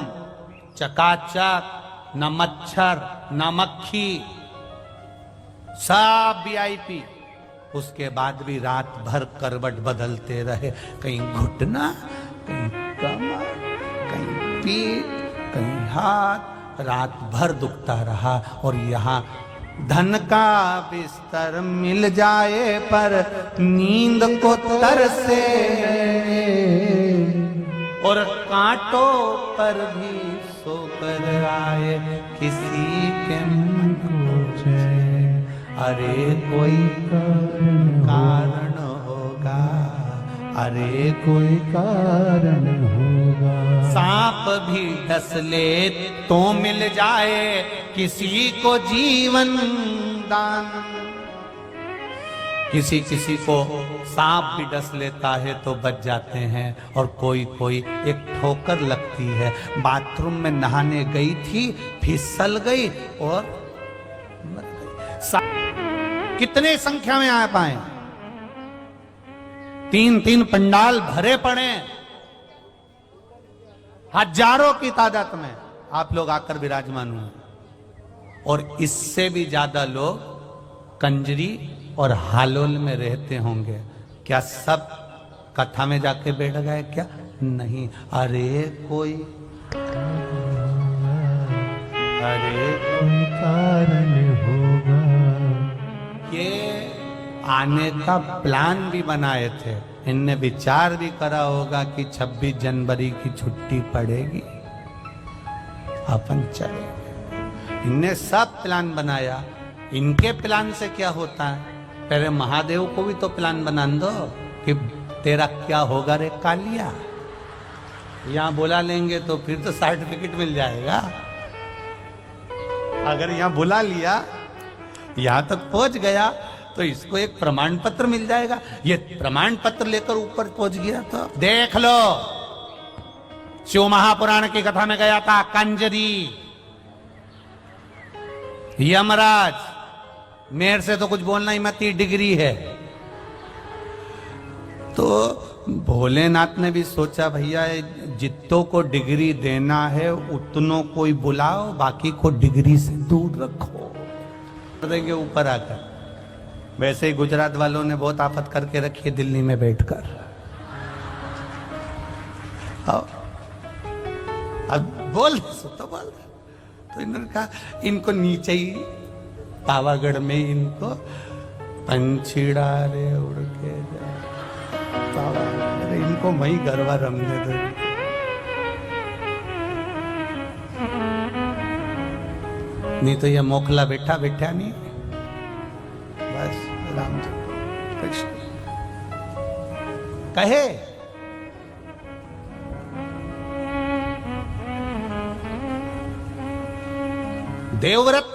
चकाचक, न मच्छर न मक्खी, सब वीआईपी। उसके बाद भी रात भर करवट बदलते रहे, कहीं घुटना, कहीं कमर, कहीं पीठ, कहीं हाथ, रात भर दुखता रहा। और यहाँ धन का बिस्तर मिल जाए पर नींद को तरसे, और कांटों पर भी सोकर आए किसी के मन को चैन। अरे कोई कारण होगा, अरे कोई कारण होगा। सांप भी डस ले तो मिल जाए किसी को जीवन दान। किसी किसी को सांप भी डस लेता है तो बच जाते हैं, और कोई कोई एक ठोकर लगती है। बाथरूम में नहाने गई थी, फिसल गई और मर गई। कितने संख्या में आ पाए? 3-3 पंडाल भरे पड़े, हजारों की तादाद में आप लोग आकर विराजमान हुए। और इससे भी ज्यादा लोग कंजरी और हालोल में रहते होंगे। क्या सब कथा में जाके बैठ गए क्या? नहीं। अरे कोई कारण होगा। ये आने का प्लान भी बनाए थे, इनने विचार भी करा होगा कि 26 जनवरी की छुट्टी पड़ेगी, अपन चले। इनने सब प्लान बनाया, इनके प्लान से क्या होता है? पहले महादेव को भी तो प्लान बना दो कि तेरा क्या होगा रे कालिया। यहां बुला लेंगे तो फिर तो सर्टिफिकेट मिल जाएगा। अगर यहां बुला लिया, यहां तक पहुंच गया तो इसको एक प्रमाण पत्र मिल जाएगा। ये प्रमाण पत्र लेकर ऊपर पहुंच गया तो देख लो, शिव महापुराण की कथा में गया था कंजरी, यमराज मेरे से तो कुछ बोलना ही मत, डिग्री है। तो भोलेनाथ ने भी सोचा भैया जितनों को डिग्री देना है उतनों को ही बुलाओ, बाकी को डिग्री से दूर रखो, देंगे ऊपर आकर। वैसे ही गुजरात वालों ने बहुत आफत करके रखी है दिल्ली में बैठकर। अब बोल तो बोल, तो इन्होंने कहा इनको नीचे ही पावागढ़ में इनको पंछीड़ा रे उड़ के जा, इनको वही गरबा रमने दो। नहीं तो ये मोखला बैठा बैठा नहीं, बस राम कृष्ण कहे। देवव्रत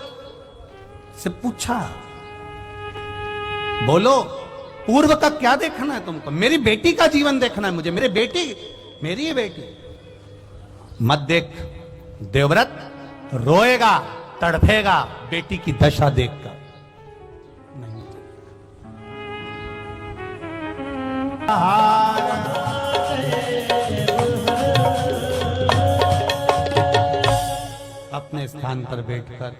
से पूछा, बोलो पूर्व का क्या देखना है तुमको? मेरी बेटी का जीवन देखना है मुझे, मेरी ही बेटी मत देख। देवव्रत रोएगा, तड़फेगा बेटी की दशा देखकर। अपने स्थान पर बैठकर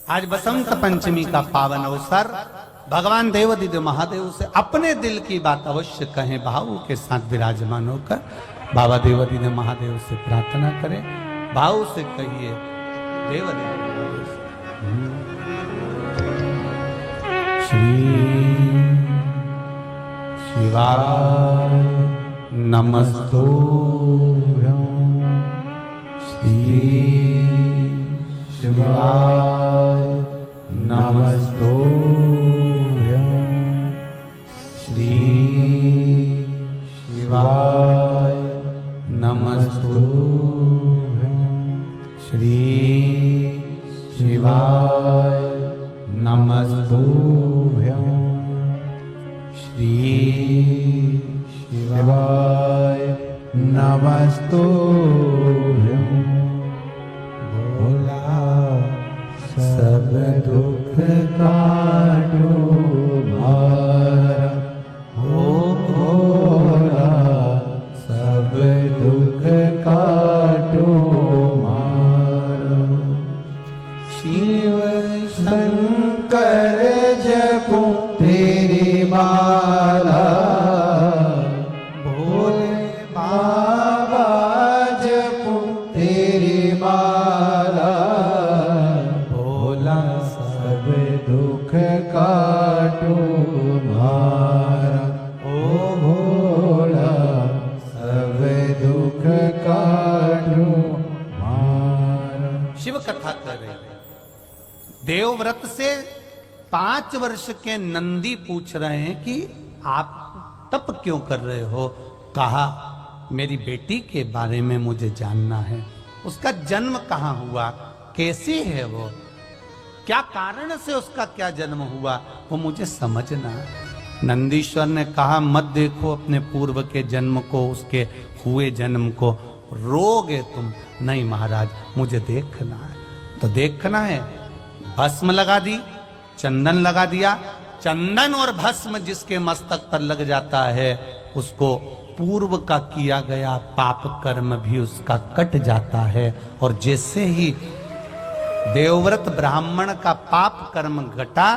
आज बसंत पंचमी का पावन अवसर, भगवान देवादिदेव महादेव से अपने दिल की बात अवश्य कहें, भाव के साथ विराजमान होकर बाबा देवादिदेव महादेव से प्रार्थना करें। भाव से कहिए, देवादिदेव श्री शिवाय नमस्तुभ्यं, श्री शिवाय नमस्तुभ्यं, श्री शिवाय नमस्तुभ्यं, श्री शिवाय नमस्तुभ्यं, श्री शिवाय नमस्तुभ्यं। भोला सब दुख काटो भार, हो भोला सब दुख काटो मारो। शिव शंकर जपो तेरी माला, भोले बाबा जपो तेरी माला, भोला सब दुख काटो मारा, ओ भोला सब दुख काटो मारा। शिव कथा कर रहे देवव्रत से 5 वर्ष के नंदी पूछ रहे हैं कि आप तप क्यों कर रहे हो? कहा मेरी बेटी के बारे में मुझे जानना है, उसका जन्म कहाँ हुआ, कैसे है वो, क्या कारण से उसका क्या जन्म हुआ, वो मुझे समझना है। नंदीश्वर ने कहा मत देखो अपने पूर्व के जन्म को, उसके हुए जन्म को, रोगे तुम। नहीं महाराज मुझे देखना है। तो देखना है, भस्म लगा दी, चंदन लगा दिया। चंदन और भस्म जिसके मस्तक पर लग जाता है उसको पूर्व का किया गया पाप कर्म भी उसका कट जाता है। और जैसे ही देवव्रत ब्राह्मण का पाप कर्म घटा,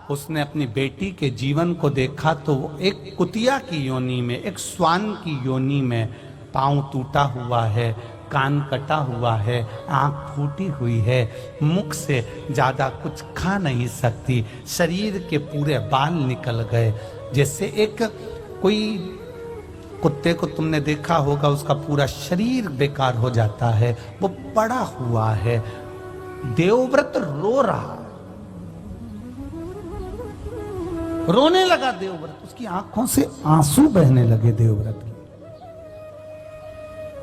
उसने अपनी बेटी के जीवन को देखा तो वो एक कुतिया की योनि में, एक स्वान की योनि में, पांव टूटा हुआ है, कान कटा हुआ है, आंख फूटी हुई है, मुख से ज्यादा कुछ खा नहीं सकती, शरीर के पूरे बाल निकल गए, जैसे एक कोई कुत्ते को तुमने देखा होगा, उसका पूरा शरीर बेकार हो जाता है, वो पड़ा हुआ है। देवव्रत रो रहा, रोने लगा देवव्रत, उसकी आंखों से आंसू बहने लगे देवव्रत की।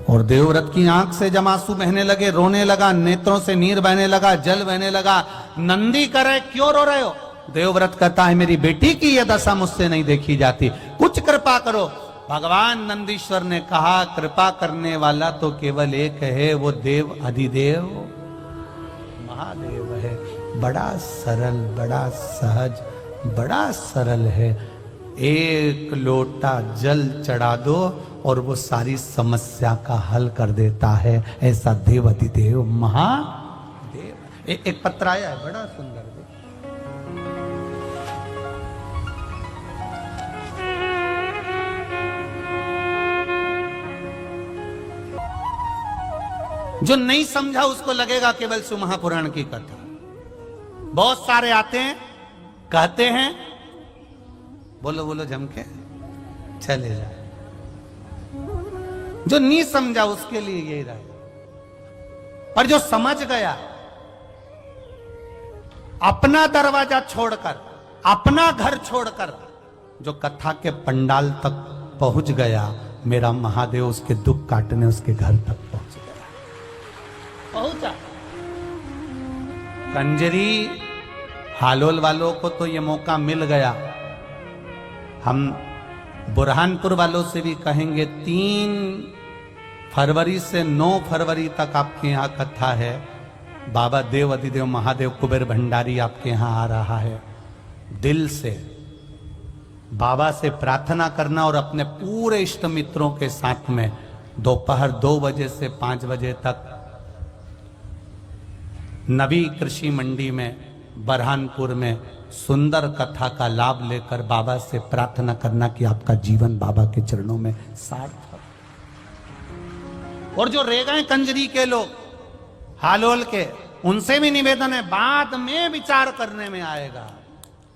और देवव्रत की आंख से जब आंसू बहने लगे, रोने लगा, नेत्रों से नीर बहने लगा, जल बहने लगा। नंदी करे क्यों रो रहे हो? देवव्रत कहता है मेरी बेटी की यह दशा मुझसे नहीं देखी जाती, कुछ कृपा करो। भगवान नंदीश्वर ने कहा कृपा करने वाला तो केवल एक है, वो देव अधिदेव महादेव है। बड़ा सरल, बड़ा सहज, बड़ा सरल है। एक लोटा जल चढ़ा दो और वो सारी समस्या का हल कर देता है। ऐसा देव अधिदेव महादेव। एक पत्र आया है बड़ा सुंदर, जो नहीं समझा उसको लगेगा केवल शिव महापुराण की कथा। बहुत सारे आते हैं, कहते हैं, बोलो बोलो जम के चले जाए। जो नहीं समझा उसके लिए यही रहा। पर जो समझ गया, अपना दरवाजा छोड़कर, अपना घर छोड़कर जो कथा के पंडाल तक पहुंच गया, मेरा महादेव उसके दुख काटने उसके घर तक पहुंच गया, पहुंचा। कंजरी हालोल वालों को तो ये मौका मिल गया। हम बुरहानपुर वालों से भी कहेंगे 3 फरवरी से 9 फरवरी तक आपके यहाँ कथा है। बाबा देव अधिदेव महादेव कुबेर भंडारी आपके यहाँ आ रहा है। दिल से बाबा से प्रार्थना करना और अपने पूरे इष्ट मित्रों के साथ में दोपहर 2 बजे से 5 बजे तक नवी कृषि मंडी में बरहानपुर में सुंदर कथा का लाभ लेकर बाबा से प्रार्थना करना कि आपका जीवन बाबा के चरणों में सार्थक। और जो रह गए कंजरी के लोग, हालोल के, उनसे भी निवेदन है, बाद में विचार करने में आएगा।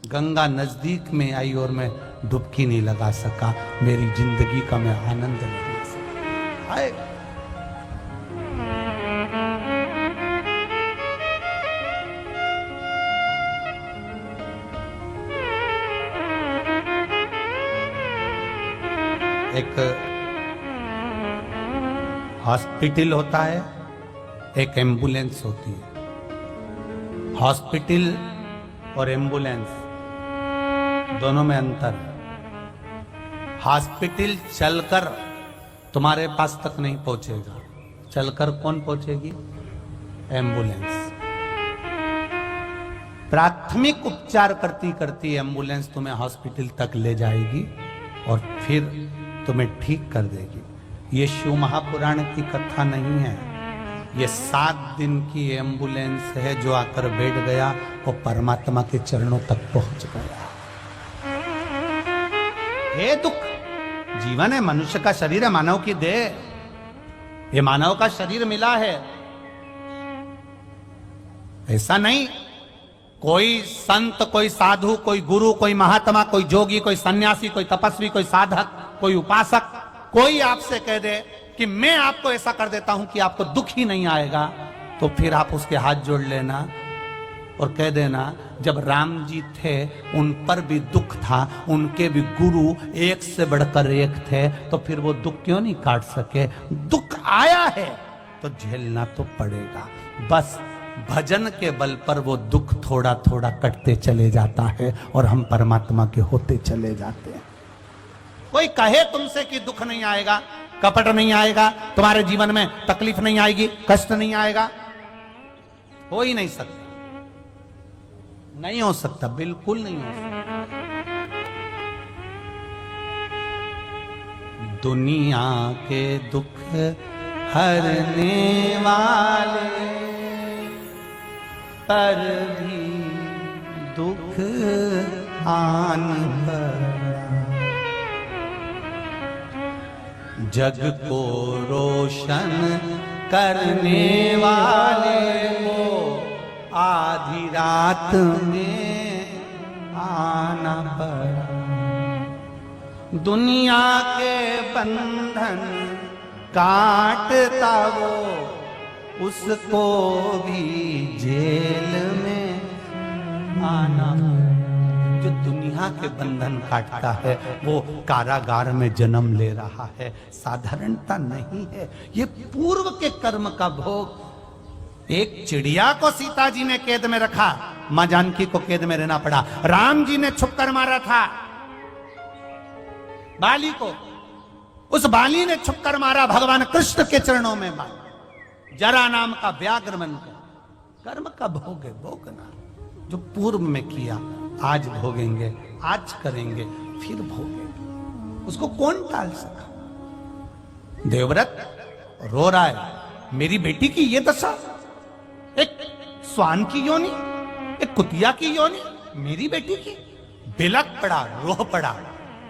गंगा नजदीक में आई और मैं डुबकी नहीं लगा सका, मेरी जिंदगी का मैं आनंद नहीं ले सका। आएगा। एक हॉस्पिटल होता है, एक एम्बुलेंस होती है। हॉस्पिटल और एम्बुलेंस दोनों में अंतर है। हॉस्पिटल चलकर तुम्हारे पास तक नहीं पहुंचेगा, चलकर कौन पहुंचेगी? एम्बुलेंस। प्राथमिक उपचार करती करती एम्बुलेंस तुम्हें हॉस्पिटल तक ले जाएगी और फिर तुम्हें ठीक कर देगी। ये शिव महापुराण की कथा नहीं है, ये 7 दिन की एम्बुलेंस है। जो आकर बैठ गया वो परमात्मा के चरणों तक पहुंच गया। हे दुख, जीवन है, मनुष्य का शरीर है, मानव की देह, ये मानव का शरीर मिला है। ऐसा नहीं कोई संत, कोई साधु, कोई गुरु, कोई महात्मा, कोई जोगी, कोई सन्यासी, कोई तपस्वी, कोई साधक, कोई उपासक, कोई आपसे कह दे कि मैं आपको ऐसा कर देता हूं कि आपको दुख ही नहीं आएगा, तो फिर आप उसके हाथ जोड़ लेना और कह देना जब राम जी थे उन पर भी दुख था, उनके भी गुरु एक से बढ़कर एक थे, तो फिर वो दुख क्यों नहीं काट सके? दुख आया है तो झेलना तो पड़ेगा। बस भजन के बल पर वो दुख थोड़ा थोड़ा कटते चले जाता है और हम परमात्मा के होते चले जाते हैं। कोई कहे तुमसे कि दुख नहीं आएगा, कपट नहीं आएगा, तुम्हारे जीवन में तकलीफ नहीं आएगी, कष्ट नहीं आएगा, हो ही नहीं सकता, नहीं हो सकता, बिल्कुल नहीं हो सकता। दुनिया के दुख हरने वाले पर भी दुख आन पड़ा, जग को रोशन करने वाले को आधी रात में आना पड़ा। दुनिया के बंधन काटता वो, उसको भी जेल में आना। जो दुनिया के बंधन काटता है वो कारागार में जन्म ले रहा है, साधारणता नहीं है। ये पूर्व के कर्म का भोग। एक चिड़िया को सीता जी ने कैद में रखा, मां जानकी को कैद में रहना पड़ा। राम जी ने छुप कर मारा था बाली को, उस बाली ने छुप कर मारा भगवान कृष्ण के चरणों में मारा। जरा नाम का व्याघ्र मन को कर्म का भोग है, भोगना। जो पूर्व में किया आज भोगेंगे, आज करेंगे, फिर भोगेंगे। उसको कौन टाल सका? देवव्रत रो रहा है, मेरी बेटी की ये दशा, एक स्वान की योनि, एक कुतिया की योनि, मेरी बेटी की। बिलक पड़ा, रोह पड़ा,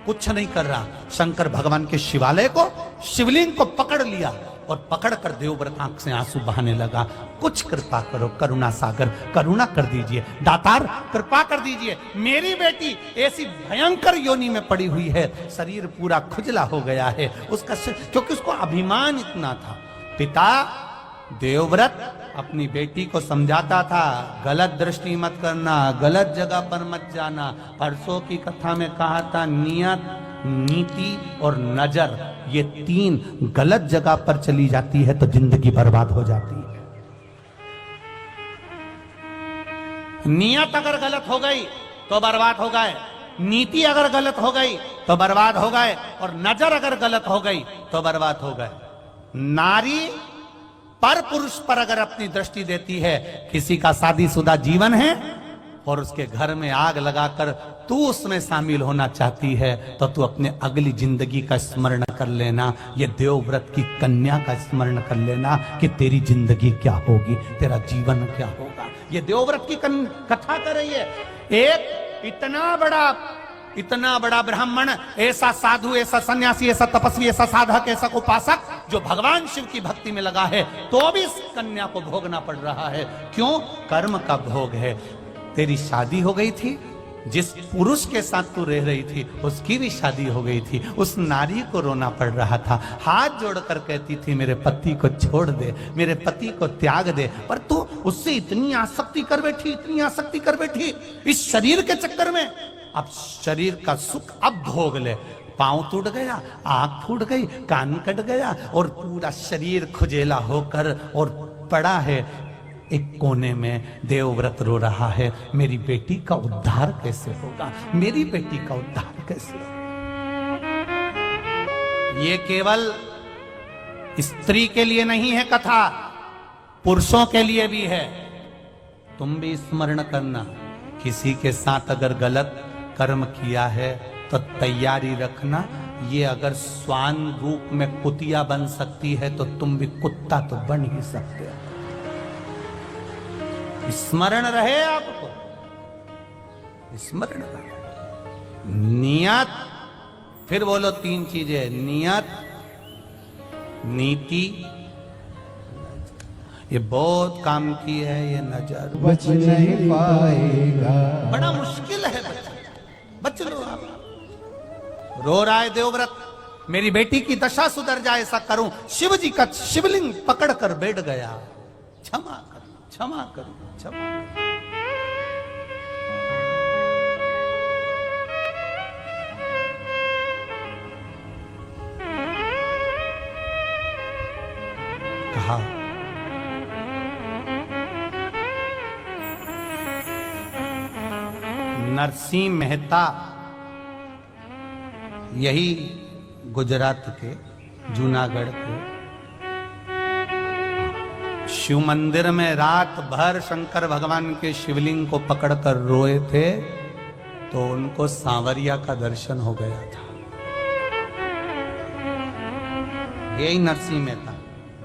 कुछ नहीं कर रहा। शंकर भगवान के शिवालय को, शिवलिंग को पकड़ लिया और पकड़कर देवव्रत आंख से आंसू बहाने लगा। कुछ कृपा करो करुणा सागर, करुणा कर दीजिए दातार, कृपा कर दीजिए। मेरी बेटी ऐसी भयंकर योनि में पड़ी हुई है, शरीर पूरा खुजला हो गया है उसका, क्योंकि उसको अभिमान इतना था। पिता देवव्रत अपनी बेटी को समझाता था, गलत दृष्टि मत करना, गलत जगह पर मत जाना। परसों की कथा में कहा था, नियत, नीति और नजर, ये तीन गलत जगह पर चली जाती है तो जिंदगी बर्बाद हो जाती है। नियत अगर गलत हो गई तो बर्बाद हो गए, नीति अगर गलत हो गई तो बर्बाद हो गए, और नजर अगर गलत हो गई तो बर्बाद हो गए। नारी पर पुरुष पर अगर अपनी दृष्टि देती है, किसी का शादीशुदा जीवन है और उसके घर में आग लगाकर तू उसमें शामिल होना चाहती है, तो तू अपने अगली जिंदगी का स्मरण कर लेना, ये देवव्रत की कन्या का स्मरण कर लेना कि तेरी जिंदगी क्या होगी, तेरा जीवन क्या होगा। ये देवव्रत की कथा कर रही है। एक इतना बड़ा ब्राह्मण, ऐसा साधु, ऐसा सन्यासी, ऐसा तपस्वी, ऐसा साधक, ऐसा उपासक जो भगवान शिव की भक्ति में लगा है, तो भी इस कन्या को भोगना पड़ रहा है। क्यों? कर्म का भोग है। तेरी शादी हो गई थी, जिस पुरुष के साथ तू रह रही थी उसकी भी शादी हो गई थी, उस नारी को रोना पड़ रहा था, हाथ जोड़कर कहती थी मेरे पति को छोड़ दे, मेरे पति को त्याग दे, पर तू उससे इतनी आसक्ति कर बैठी, इतनी आसक्ति कर बैठी इस शरीर के चक्कर में। अब शरीर का सुख अब भोग ले। पांव टूट गया, आंख फूट गई, कान कट गया और पूरा शरीर खुजेला होकर और पड़ा है एक कोने में। देवव्रत रो रहा है, मेरी बेटी का उद्धार कैसे होगा, मेरी बेटी का उद्धार कैसे होगा। ये केवल स्त्री के लिए नहीं है कथा, पुरुषों के लिए भी है। तुम भी स्मरण करना, किसी के साथ अगर गलत कर्म किया है तो तैयारी रखना, ये अगर स्वान रूप में कुतिया बन सकती है तो तुम भी कुत्ता तो बन ही सकते हो। स्मरण रहे आपको, स्मरण रहे। नियत, फिर बोलो तीन चीजें, नियत, नीति, ये बहुत काम की है, ये नजर बच नहीं पाएगा। बड़ा मुश्किल है बच लो आप। रो रहा है देवव्रत, मेरी बेटी की दशा सुधर जाए ऐसा करूं। शिव जी का शिवलिंग पकड़कर बैठ गया, क्षमा करो, क्षमा करो, क्षमा करो। कहा नरसिंह मेहता, यही गुजरात के जूनागढ़ के, शिव मंदिर में रात भर शंकर भगवान के शिवलिंग को पकड़कर रोए थे, तो उनको सांवरिया का दर्शन हो गया था। यही नरसिंह मेहता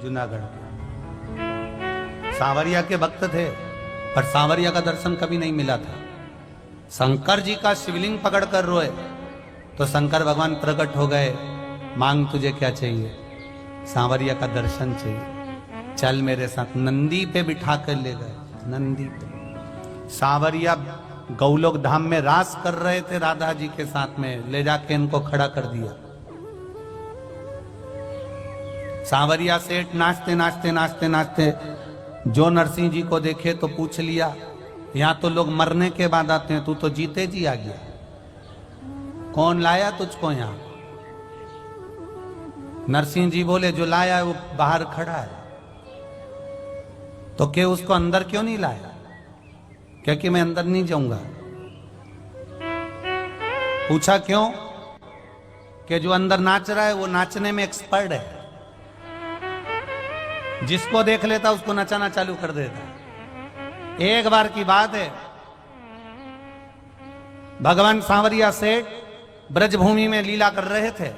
जूनागढ़ के सांवरिया के भक्त थे, पर सांवरिया का दर्शन कभी नहीं मिला था। शंकर जी का शिवलिंग पकड़कर रोए तो शंकर भगवान प्रकट हो गए, मांग तुझे क्या चाहिए? सांवरिया का दर्शन चाहिए, चल मेरे साथ। नंदी पे बिठा कर ले गए, नंदी पे। सांवरिया गौलोक धाम में रास कर रहे थे राधा जी के साथ में, ले जाके इनको खड़ा कर दिया। सांवरिया सेठ नाचते नाचते नाचते नाचते जो नरसिंह जी को देखे तो पूछ लिया, यहां तो लोग मरने के बाद आते हैं, तू तो जीते जी आ गया, कौन लाया तुझको यहां? नरसिंह जी बोले, जो लाया है वो बाहर खड़ा है। तो क्या उसको अंदर क्यों नहीं लाया? क्योंकि मैं अंदर नहीं जाऊंगा। पूछा क्यों? कि जो अंदर नाच रहा है वो नाचने में एक्सपर्ट है, जिसको देख लेता उसको नचाना चालू कर देता। एक बार की बात है, भगवान सांवरिया सेठ ब्रजभूमि में लीला कर रहे थे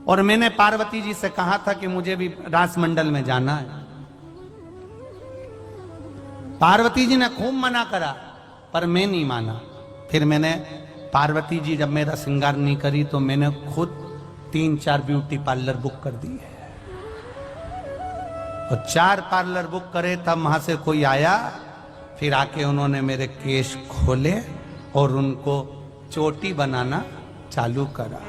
और मैंने पार्वती जी से कहा था कि मुझे भी रास मंडल में जाना है। पार्वती जी ने खूब मना करा पर मैं नहीं माना। फिर मैंने, पार्वती जी जब मेरा श्रृंगार नहीं करी तो मैंने खुद 3-4 ब्यूटी पार्लर बुक कर दिए और 4 पार्लर बुक करे। तब वहां से कोई आया, फिर आके उन्होंने मेरे केश खोले और उनको चोटी बनाना चालू करा।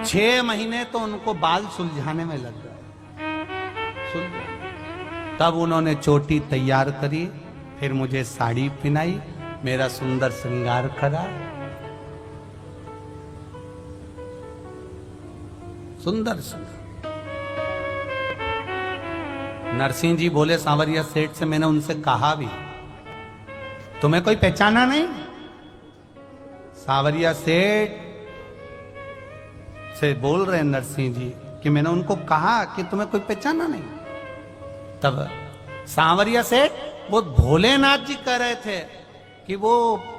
6 महीने तो उनको बाल सुलझाने में लग गए। तब उन्होंने चोटी तैयार करी, फिर मुझे साड़ी पहनाई, मेरा सुंदर श्रृंगार करा। सुंदर सुंदर। नरसिंह जी बोले सांवरिया सेठ से, मैंने उनसे कहा भी, तुम्हें कोई पहचाना नहीं? सांवरिया सेठ से बोल रहे नरसिंह जी कि मैंने उनको कहा कि तुम्हें कोई पहचाना नहीं। तब सांवरिया सेठ वो भोलेनाथ जी कह रहे थे कि वो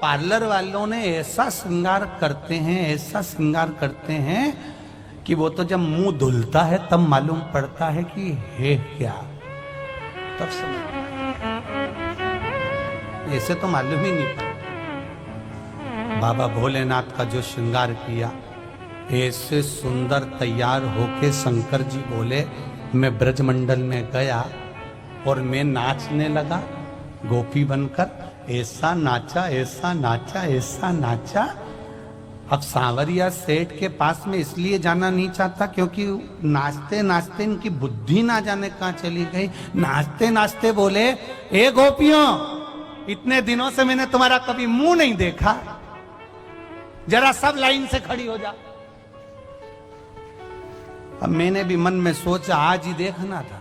पार्लर वालों ने ऐसा श्रृंगार करते हैं, ऐसा श्रृंगार करते हैं कि वो तो जब मुंह धुलता है तब मालूम पड़ता है कि है क्या। तब समझ, ऐसे तो मालूम ही नहीं पड़ता। बाबा भोलेनाथ का जो श्रृंगार किया, ऐसे सुंदर तैयार होके शंकर जी बोले, मैं ब्रजमंडल में गया और मैं नाचने लगा गोपी बनकर, ऐसा नाचा ऐसा नाचा ऐसा नाचा। अब सांवरिया सेठ के पास में इसलिए जाना नहीं चाहता क्योंकि नाचते नाचते इनकी बुद्धि ना जाने कहां चली गई। नाचते नाचते बोले, ए गोपियों, इतने दिनों से मैंने तुम्हारा कभी मुंह नहीं देखा, जरा सब लाइन से खड़ी हो जा। अब मैंने भी मन में सोचा आज ही देखना था।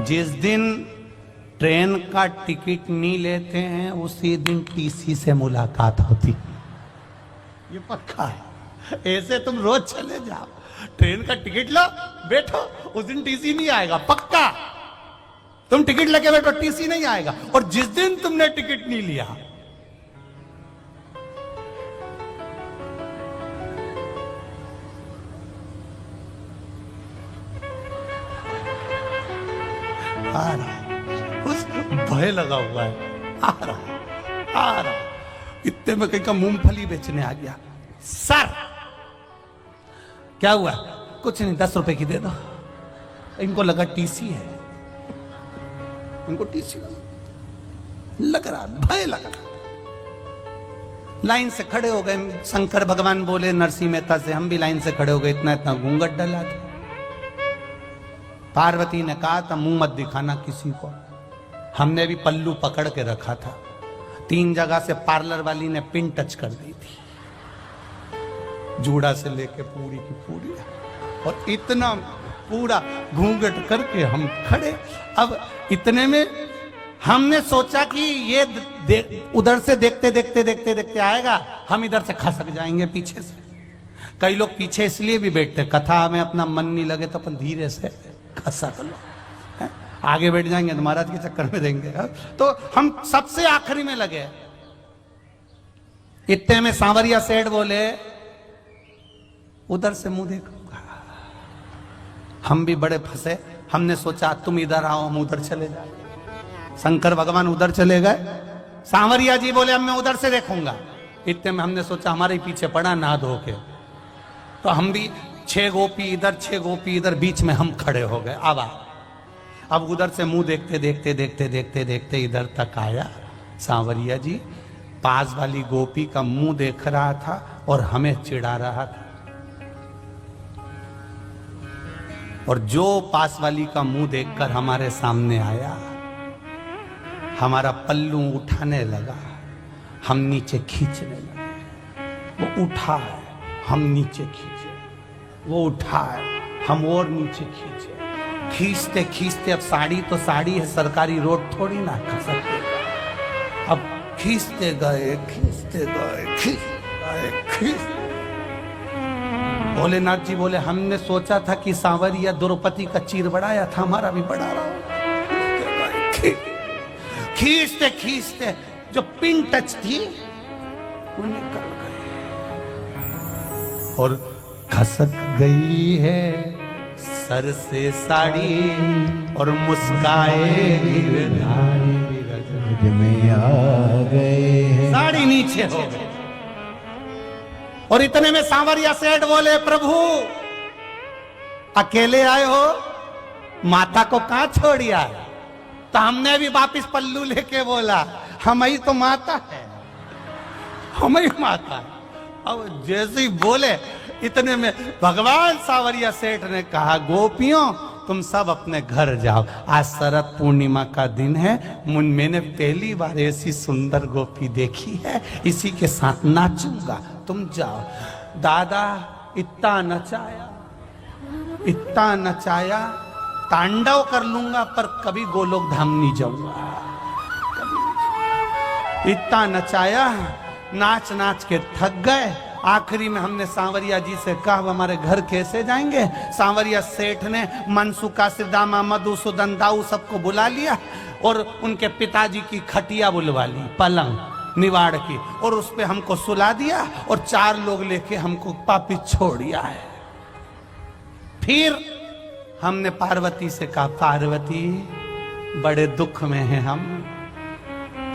जिस दिन ट्रेन का टिकट नहीं लेते हैं उसी दिन टीसी से मुलाकात होती, ये पक्का है। ऐसे तुम रोज चले जाओ, ट्रेन का टिकट लो, बैठो, उस दिन टीसी नहीं आएगा, पक्का। तुम टिकट लेके बैठो, टीसी नहीं आएगा। और जिस दिन तुमने टिकट नहीं लिया, आ रहा, उस भय लगा हुआ है, आ रहा। इतने में कहीं का मूंगफली बेचने आ गया। सर क्या हुआ? कुछ नहीं, 10 रुपए की दे दो। इनको लगा टीसी है, इनको टीसी लग रहा, भय लग रहा। लाइन से खड़े हो गए। शंकर भगवान बोले नरसिंह मेहता से, हम भी लाइन से खड़े हो गए। इतना इतना घूंघट डला था। पार्वती ने कहा था मुंह मत दिखाना किसी को। हमने भी पल्लू पकड़ के रखा था। 3 जगह से पार्लर वाली ने पिन टच कर दी थी, जूड़ा से लेके पूरी की पूरी, और इतना पूरा घूंघट करके हम खड़े। अब इतने में हमने सोचा कि ये उधर से देखते देखते देखते देखते आएगा, हम इधर से खसक जाएंगे पीछे से। कई लोग पीछे इसलिए भी बैठते, कथा में अपना मन नहीं लगे तो अपन धीरे से खसक लो, आगे बैठ जाएंगे तो महाराज के चक्कर में देंगे। तो हम सबसे आखिरी में लगे। इतने में सांवरिया सेठ बोले, उधर से मुंह देखूंगा। हम भी बड़े फंसे। हमने सोचा तुम इधर आओ, हम उधर चले जाए। शंकर भगवान उधर चले गए। सांवरिया जी बोले अब मैं उधर से देखूंगा। इतने में हमने सोचा हमारे पीछे पड़ा नहा धो के, तो हम भी 6 गोपी इधर 6 गोपी इधर, बीच में हम खड़े हो गए। अब अब उधर से मुंह देखते देखते देखते देखते देखते इधर तक आया सांवरिया जी, पास वाली गोपी का मुंह देख रहा था और हमें चिढ़ा रहा था। और जो पास वाली का मुंह देखकर हमारे सामने आया, हमारा पल्लू उठाने लगा, हम नीचे खींचने लगे। वो उठा है, हम नीचे खींचे, वो उठा है, हम और नीचे खींचे, खींचते खींचते, अब साड़ी तो साड़ी है, सरकारी रोड थोड़ी ना कर सकते। अब खींचते गए, खींचते गए, खींचते गए, खींचते। भोलेनाथ जी बोले, हमने सोचा था कि सांवरिया द्रौपदी का चीर बढ़ाया था, हमारा भी बढ़ा रहा हूं। खींचते खींचते जो पिन टच थी वो निकल गई और खसक गई है सर से साड़ी और मुस्काए में आ गए हैं। साड़ी नीचे हो गई। और इतने में सांवरिया सेठ बोले, प्रभु अकेले आए हो, माता को कहां छोड़िया? तो हमने भी वापिस पल्लू लेके बोला, हम ही तो माता है, हम ही माता है। अब जैसे ही बोले इतने में भगवान सांवरिया सेठ ने कहा, गोपियों तुम सब अपने घर जाओ, आज शरद पूर्णिमा का दिन है, मैंने पहली बार ऐसी सुंदर गोपी देखी है, इसी के साथ नाचूंगा, तुम जाओ। दादा इतना नचाया, इतना नचाया, तांडव कर लूंगा पर कभी गोलोक धाम नहीं जाऊंगा, कभी। इतना नचाया, नाच नाच के थक गए। आखिरी में हमने सांवरिया जी से कहा, हमारे घर कैसे जाएंगे? सांवरिया सेठ ने मनसुखा, सिदामा, मधुसूदन, दाऊ सबको बुला लिया और उनके पिताजी की खटिया बुलवा ली, पलंग निवाड़ की, और उस पे हमको सुला दिया और 4 लोग लेके हमको पापी छोड़ दिया है। फिर हमने पार्वती से कहा, पार्वती बड़े दुख में हैं हम।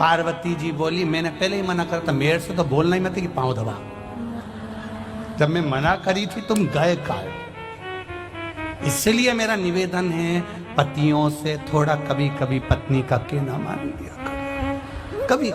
पार्वती जी बोली, मैंने पहले ही मना करता, मेरे से तो बोलना ही मत कि पांव दबा। जब मैं मना करी थी तुम गए काहे? इसलिए मेरा निवेदन है, पतियों से थोड़ा कभी कभी पत्नी का कहना मान लिया करो, कभी